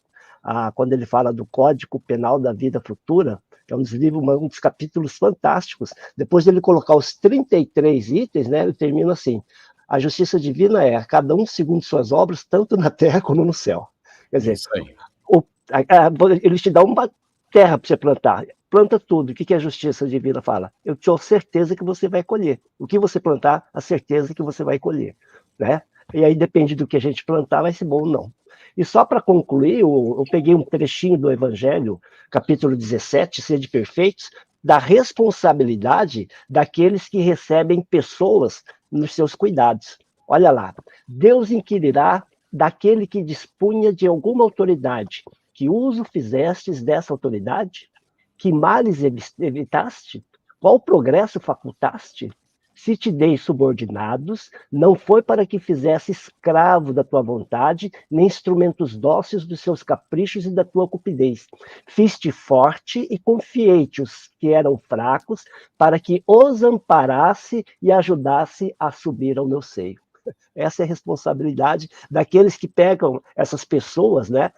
Quando ele fala do Código Penal da Vida Futura, que é um dos capítulos fantásticos. Depois de ele colocar os 33 itens, né? Ele termina assim: a justiça divina é cada um segundo suas obras, tanto na terra como no céu. Quer dizer, ele te dá terra para você plantar. Planta tudo. O que a justiça divina fala? Eu tenho certeza que você vai colher. O que você plantar, a certeza que você vai colher. Né? E aí depende do que a gente plantar, vai ser bom ou não. E só para concluir, eu peguei um trechinho do Evangelho, capítulo 17, Sede Perfeitos, da responsabilidade daqueles que recebem pessoas nos seus cuidados. Olha lá, Deus inquirirá daquele que dispunha de alguma autoridade. Que uso fizestes dessa autoridade? Que males evitaste? Qual progresso facultaste? Se te dei subordinados, não foi para que fizesse escravo da tua vontade, nem instrumentos dóceis dos seus caprichos e da tua cupidez. Fiz-te forte e confiei-te os que eram fracos, para que os amparasse e ajudasse a subir ao meu seio. Essa é a responsabilidade daqueles que pegam essas pessoas, né,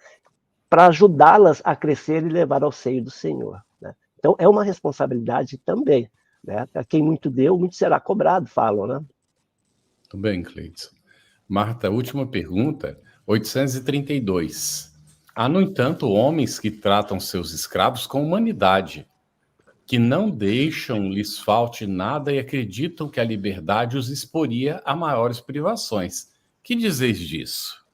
para ajudá-las a crescer e levar ao seio do Senhor. Né? Então, é uma responsabilidade também. Né? A quem muito deu, muito será cobrado, falam, né? Muito bem, Cleidson. Marta, última pergunta, 832. Há, no entanto, homens que tratam seus escravos com humanidade, que não deixam lhes falte nada e acreditam que a liberdade os exporia a maiores privações. Que dizeis disso?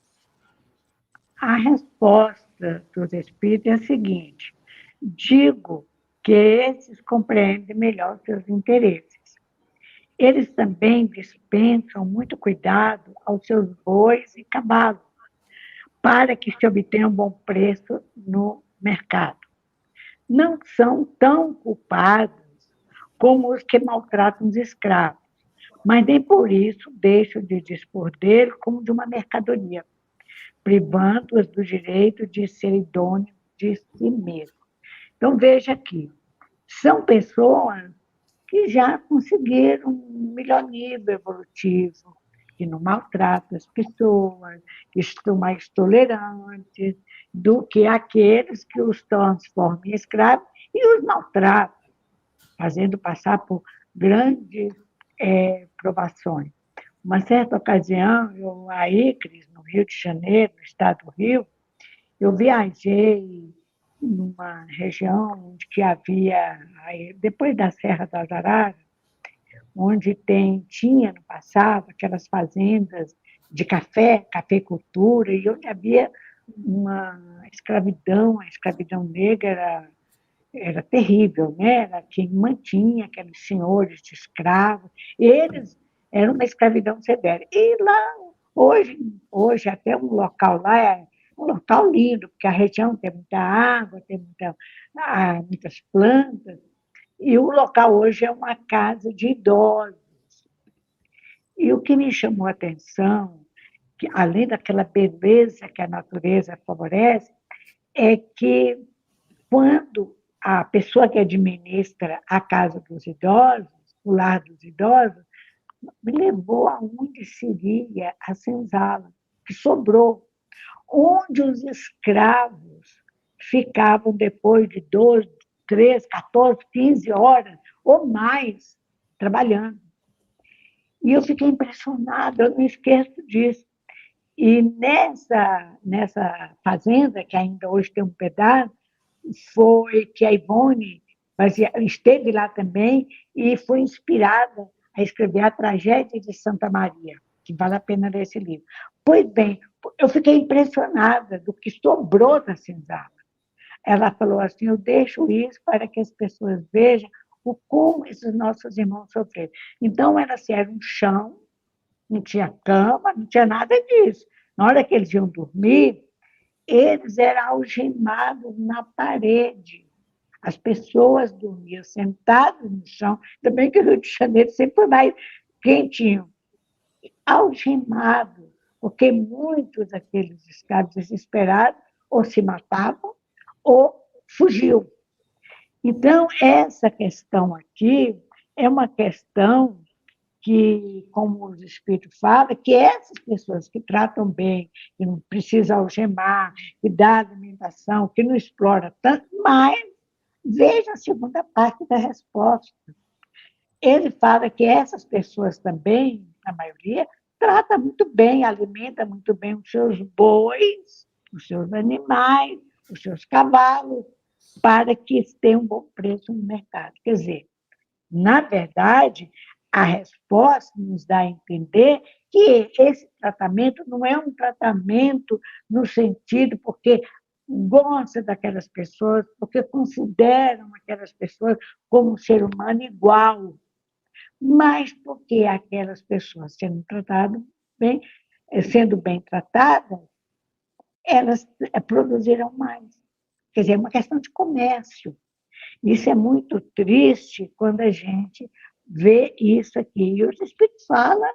A resposta dos espíritos é a seguinte: digo que esses compreendem melhor seus interesses. Eles também dispensam muito cuidado aos seus bois e cavalos, para que se obtenha um bom preço no mercado. Não são tão culpados como os que maltratam os escravos, mas nem por isso deixam de dispor dele como de uma mercadoria, privando-os do direito de ser idôneos de si mesmo. Então, veja aqui, são pessoas que já conseguiram um melhor nível evolutivo, que não maltratam as pessoas, que estão mais tolerantes do que aqueles que os transformam em escravos e os maltratam, fazendo passar por grandes provações. Uma certa ocasião, eu aí, Cris, no Rio de Janeiro, no estado do Rio, eu viajei numa região onde que havia, depois da Serra das Araras, onde tinha no passado aquelas fazendas de café, cafeicultura, e onde havia uma escravidão, a escravidão negra era terrível, né? Era quem mantinha aqueles senhores de escravos, eles eram uma escravidão severa. E lá, hoje até um local lá é um local lindo, porque a região tem muita água, tem muitas plantas, e o local hoje é uma casa de idosos. E o que me chamou a atenção, que além daquela beleza que a natureza favorece, é que quando a pessoa que administra a casa dos idosos, o lar dos idosos, me levou aonde seria a senzala, que sobrou, onde os escravos ficavam depois de 12, 13, 14, 15 horas ou mais trabalhando. E eu fiquei impressionada, eu não esqueço disso. E nessa fazenda, que ainda hoje tem um pedaço, foi que a Ivone esteve lá também e foi inspirada a escrever a tragédia de Santa Maria, que vale a pena ler esse livro. Pois bem, eu fiquei impressionada do que sobrou da senzala. Ela falou assim, eu deixo isso para que as pessoas vejam como esses nossos irmãos sofreram. Então, era um chão, não tinha cama, não tinha nada disso. Na hora que eles iam dormir, eles eram algemados na parede. As pessoas dormiam sentadas no chão, também que o Rio de Janeiro sempre foi mais quentinho, algemados, porque muitos daqueles escravos desesperados ou se matavam ou fugiam. Então, essa questão aqui é uma questão que, como os espíritos falam, que essas pessoas que tratam bem, que não precisam algemar, que dá alimentação, que não explora tanto, mas veja a segunda parte da resposta. Ele fala que essas pessoas também, a maioria, trata muito bem, alimenta muito bem os seus bois, os seus animais, os seus cavalos, para que tenha um bom preço no mercado. Quer dizer, na verdade, a resposta nos dá a entender que esse tratamento não é um tratamento no sentido porque gosta daquelas pessoas, porque consideram aquelas pessoas como um ser humano igual, mas porque aquelas pessoas sendo bem tratadas, elas produzirão mais. Quer dizer, é uma questão de comércio. Isso é muito triste quando a gente vê isso aqui. E os Espíritos falam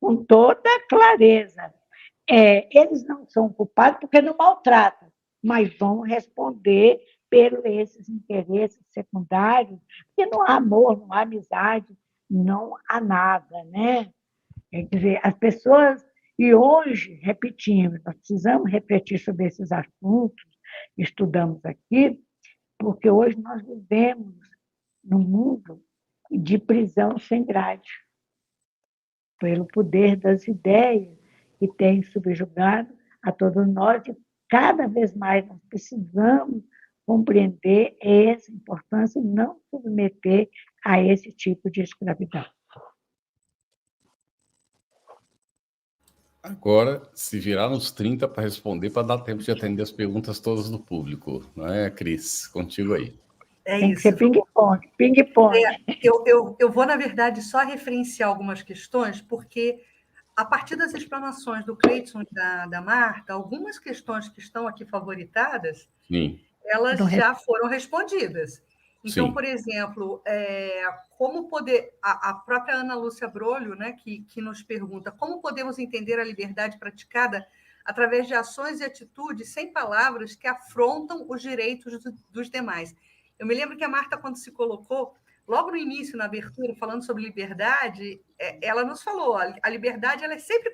com toda clareza. Eles não são culpados porque não maltratam, mas vão responder pelos esses interesses secundários, porque não há amor, não há amizade, não há nada, né? Quer dizer, as pessoas... E hoje, repetimos, nós precisamos refletir sobre esses assuntos, estudamos aqui, porque hoje nós vivemos num mundo de prisão sem grade, pelo poder das ideias que tem subjugado a todos nós, e cada vez mais nós precisamos compreender essa importância e não submeter a esse tipo de escravidão. Agora, se virar nos 30 para responder, para dar tempo de atender as perguntas todas do público. Não é, Cris? Contigo aí. Tem que ser ping-pong, ping-pong. Eu vou, na verdade, só referenciar algumas questões, porque a partir das explanações do Cleidson e da Marta, algumas questões que estão aqui favoritadas, Sim. Elas já foram respondidas. Então, Sim. por exemplo, como poder... A própria Ana Lúcia Brolho, né, que nos pergunta como podemos entender a liberdade praticada através de ações e atitudes sem palavras que afrontam os direitos dos demais. Eu me lembro que a Marta, quando se colocou, logo no início, na abertura, falando sobre liberdade, ela nos falou, a liberdade ela é sempre...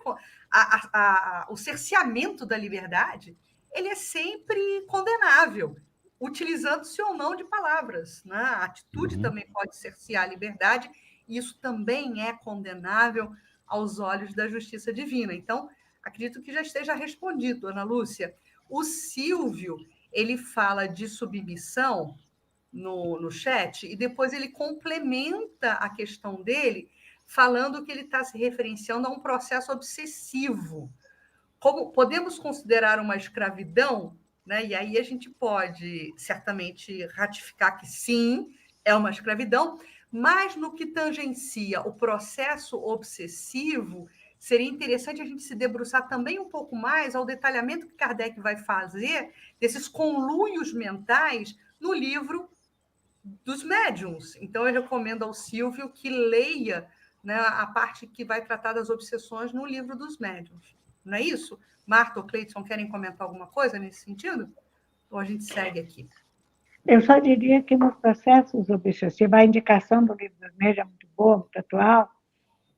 o cerceamento da liberdade ele é sempre condenável, utilizando-se ou não de palavras. Né? A atitude também pode cercear a liberdade, e isso também é condenável aos olhos da justiça divina. Então, acredito que já esteja respondido, Ana Lúcia. O Silvio, ele fala de submissão no chat, e depois ele complementa a questão dele, falando que ele está se referenciando a um processo obsessivo. Como podemos considerar uma escravidão, né? E aí a gente pode certamente ratificar que sim, é uma escravidão, mas no que tangencia o processo obsessivo, seria interessante a gente se debruçar também um pouco mais ao detalhamento que Kardec vai fazer desses conluios mentais no livro dos médiuns. Então, eu recomendo ao Silvio que leia, né, a parte que vai tratar das obsessões no livro dos médiuns. Não é isso? Marta ou Cleidson querem comentar alguma coisa nesse sentido? Ou a gente segue aqui? Eu só diria que nos processos obsessivos, a indicação do livro dos médiuns é muito boa, muito atual,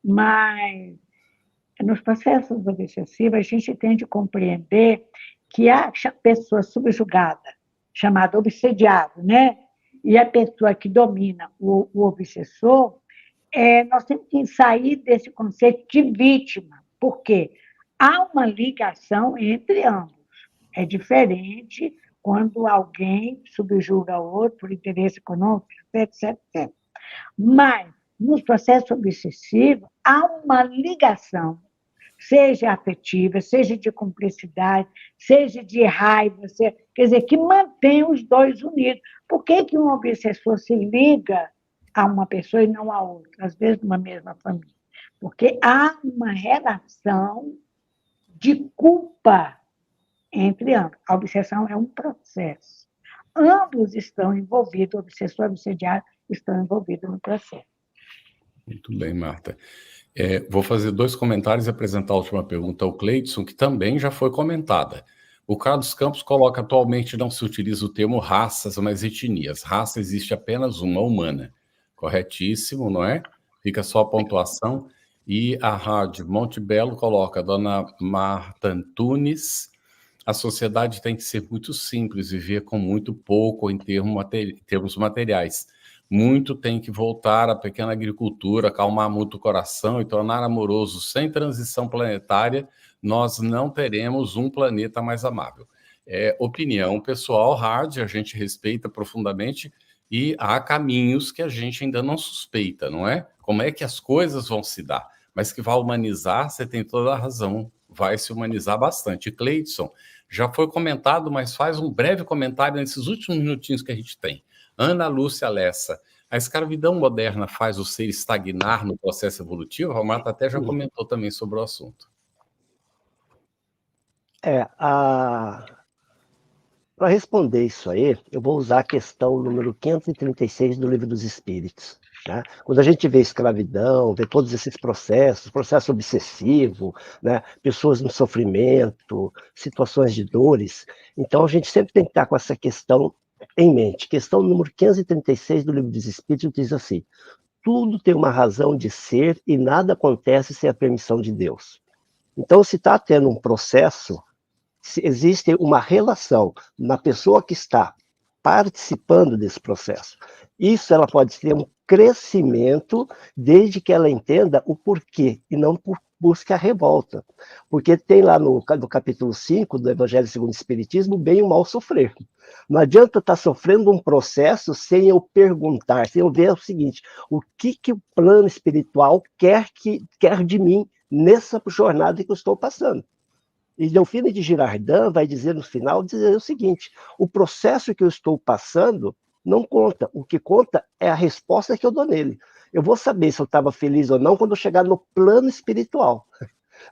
mas nos processos obsessivos a gente tem de compreender que a pessoa subjugada, chamada obsediado, né? E a pessoa que domina o obsessor, nós temos que sair desse conceito de vítima. Por quê? Há uma ligação entre ambos. É diferente quando alguém subjuga o outro por interesse econômico, etc, etc. Mas, nos processos obsessivos, há uma ligação, seja afetiva, seja de cumplicidade, seja de raiva, quer dizer, que mantém os dois unidos. Por que um obsessor se liga a uma pessoa e não a outra, às vezes numa mesma família? Porque há uma relação de culpa entre ambos. A obsessão é um processo. Ambos estão envolvidos, o obsessor e o obsediado estão envolvidos no processo. Muito bem, Marta. Vou fazer 2 comentários e apresentar a última pergunta ao Cleidson, que também já foi comentada. O Carlos Campos coloca: atualmente não se utiliza o termo raças, mas etnias. Raça existe apenas uma, humana. Corretíssimo, não é? Fica só a pontuação. E a Rádio Montebello coloca: dona Marta Antunes, a sociedade tem que ser muito simples, viver com muito pouco em termos materiais. Muito tem que voltar à pequena agricultura, acalmar muito o coração e tornar amoroso. Sem transição planetária, nós não teremos um planeta mais amável. é opinião pessoal, hard, a gente respeita profundamente, e há caminhos que a gente ainda não suspeita, não é? Como é que as coisas vão se dar? Mas que vai humanizar, você tem toda a razão, vai se humanizar bastante. Cleidson, já foi comentado, mas faz um breve comentário nesses últimos minutinhos que a gente tem. Ana Lúcia Lessa, a escravidão moderna faz o ser estagnar no processo evolutivo? A Marta até já comentou também sobre o assunto. Para responder isso aí, eu vou usar a questão número 536 do Livro dos Espíritos. Né? Quando a gente vê escravidão, vê todos esses processos, processo obsessivo, né? Pessoas no sofrimento, situações de dores, então a gente sempre tem que estar com essa questão em mente. Questão número 536 do Livro dos Espíritos diz assim: tudo tem uma razão de ser e nada acontece sem a permissão de Deus. Então, se está tendo um processo, se existe uma relação na pessoa que está participando desse processo. Isso ela pode ter um crescimento desde que ela entenda o porquê e não busque a revolta. Porque tem lá no capítulo 5 do Evangelho segundo o Espiritismo, o bem e o mal sofrer. Não adianta estar sofrendo um processo sem eu perguntar, sem eu ver o seguinte: o que o plano espiritual quer de mim nessa jornada que eu estou passando? E Delfina de Girardin vai dizer no final, dizer o seguinte: o processo que eu estou passando não conta, o que conta é a resposta que eu dou nele. Eu vou saber se eu estava feliz ou não quando eu chegar no plano espiritual.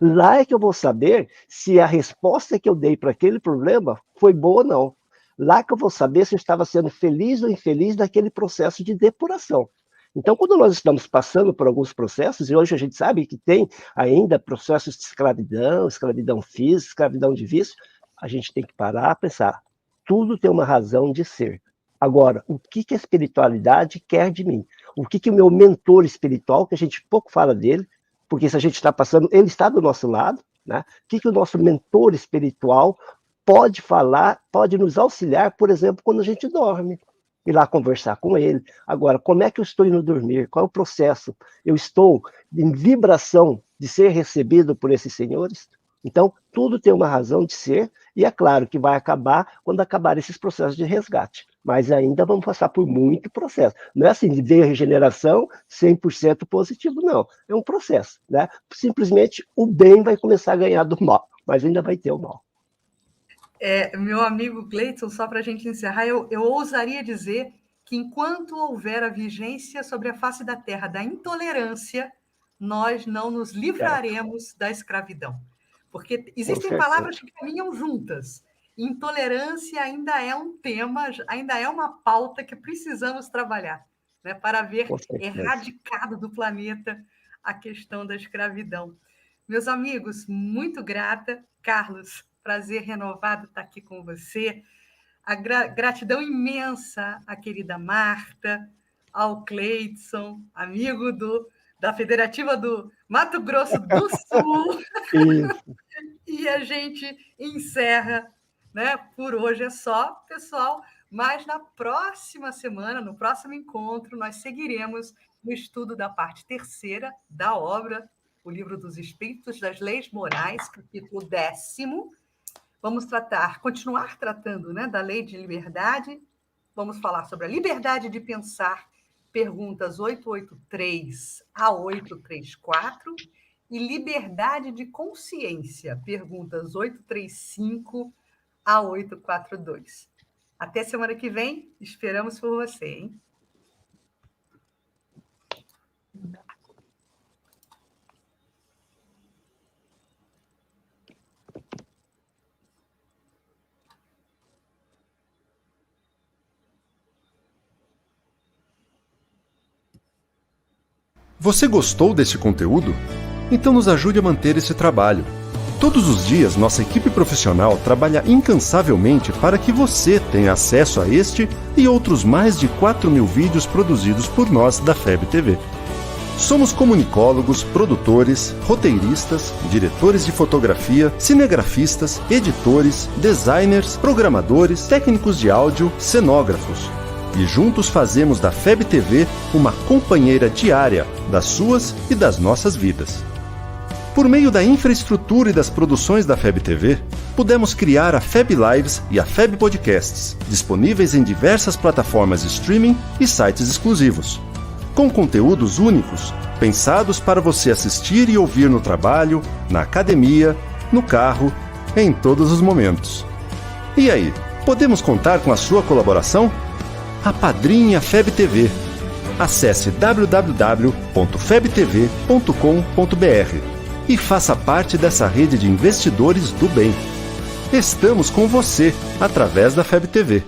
Lá é que eu vou saber se a resposta que eu dei para aquele problema foi boa ou não. Lá que eu vou saber se eu estava sendo feliz ou infeliz naquele processo de depuração. Então, quando nós estamos passando por alguns processos, e hoje a gente sabe que tem ainda processos de escravidão física, escravidão de vício, a gente tem que parar a pensar. Tudo tem uma razão de ser. Agora, o que a espiritualidade quer de mim? O que o meu mentor espiritual, que a gente pouco fala dele, porque se a gente está passando, ele está do nosso lado, né? O que o nosso mentor espiritual pode falar, pode nos auxiliar, por exemplo, quando a gente dorme. Ir lá conversar com ele. Agora, como é que eu estou indo dormir? Qual é o processo? Eu estou em vibração de ser recebido por esses senhores? Então, tudo tem uma razão de ser, e é claro que vai acabar quando acabar esses processos de resgate. Mas ainda vamos passar por muito processo. Não é assim, de ver a regeneração 100% positivo, não. É um processo, né? Simplesmente o bem vai começar a ganhar do mal, mas ainda vai ter o mal. Meu amigo Cleidson, só para a gente encerrar, eu ousaria dizer que enquanto houver a vigência sobre a face da terra da intolerância, nós não nos livraremos da escravidão. Porque existem palavras que caminham juntas. Intolerância ainda é um tema, ainda é uma pauta que precisamos trabalhar, né, para ver erradicado do planeta a questão da escravidão. Meus amigos, muito grata. Carlos, prazer renovado estar aqui com você. A gratidão imensa à querida Marta, ao Cleidson, amigo da Federativa do Mato Grosso do Sul. E a gente encerra, né? Por hoje é só, pessoal, mas na próxima semana, no próximo encontro, nós seguiremos no estudo da parte terceira da obra, o Livro dos Espíritos das Leis Morais, capítulo 10º. Vamos continuar tratando, né, da lei de liberdade. Vamos falar sobre a liberdade de pensar, perguntas 883 a 834, e liberdade de consciência, perguntas 835 a 842. Até semana que vem, esperamos por você, hein? Você gostou desse conteúdo? Então nos ajude a manter esse trabalho. Todos os dias, nossa equipe profissional trabalha incansavelmente para que você tenha acesso a este e outros mais de 4.000 vídeos produzidos por nós da FEB TV. Somos comunicólogos, produtores, roteiristas, diretores de fotografia, cinegrafistas, editores, designers, programadores, técnicos de áudio, cenógrafos. E juntos fazemos da FEB TV uma companheira diária das suas e das nossas vidas. Por meio da infraestrutura e das produções da FEB TV, pudemos criar a FEB Lives e a FEB Podcasts, disponíveis em diversas plataformas de streaming e sites exclusivos, com conteúdos únicos, pensados para você assistir e ouvir no trabalho, na academia, no carro, em todos os momentos. E aí, podemos contar com a sua colaboração? Apadrinhe a FEB TV. Acesse www.febtv.com.br e faça parte dessa rede de investidores do bem. Estamos com você através da FEB TV.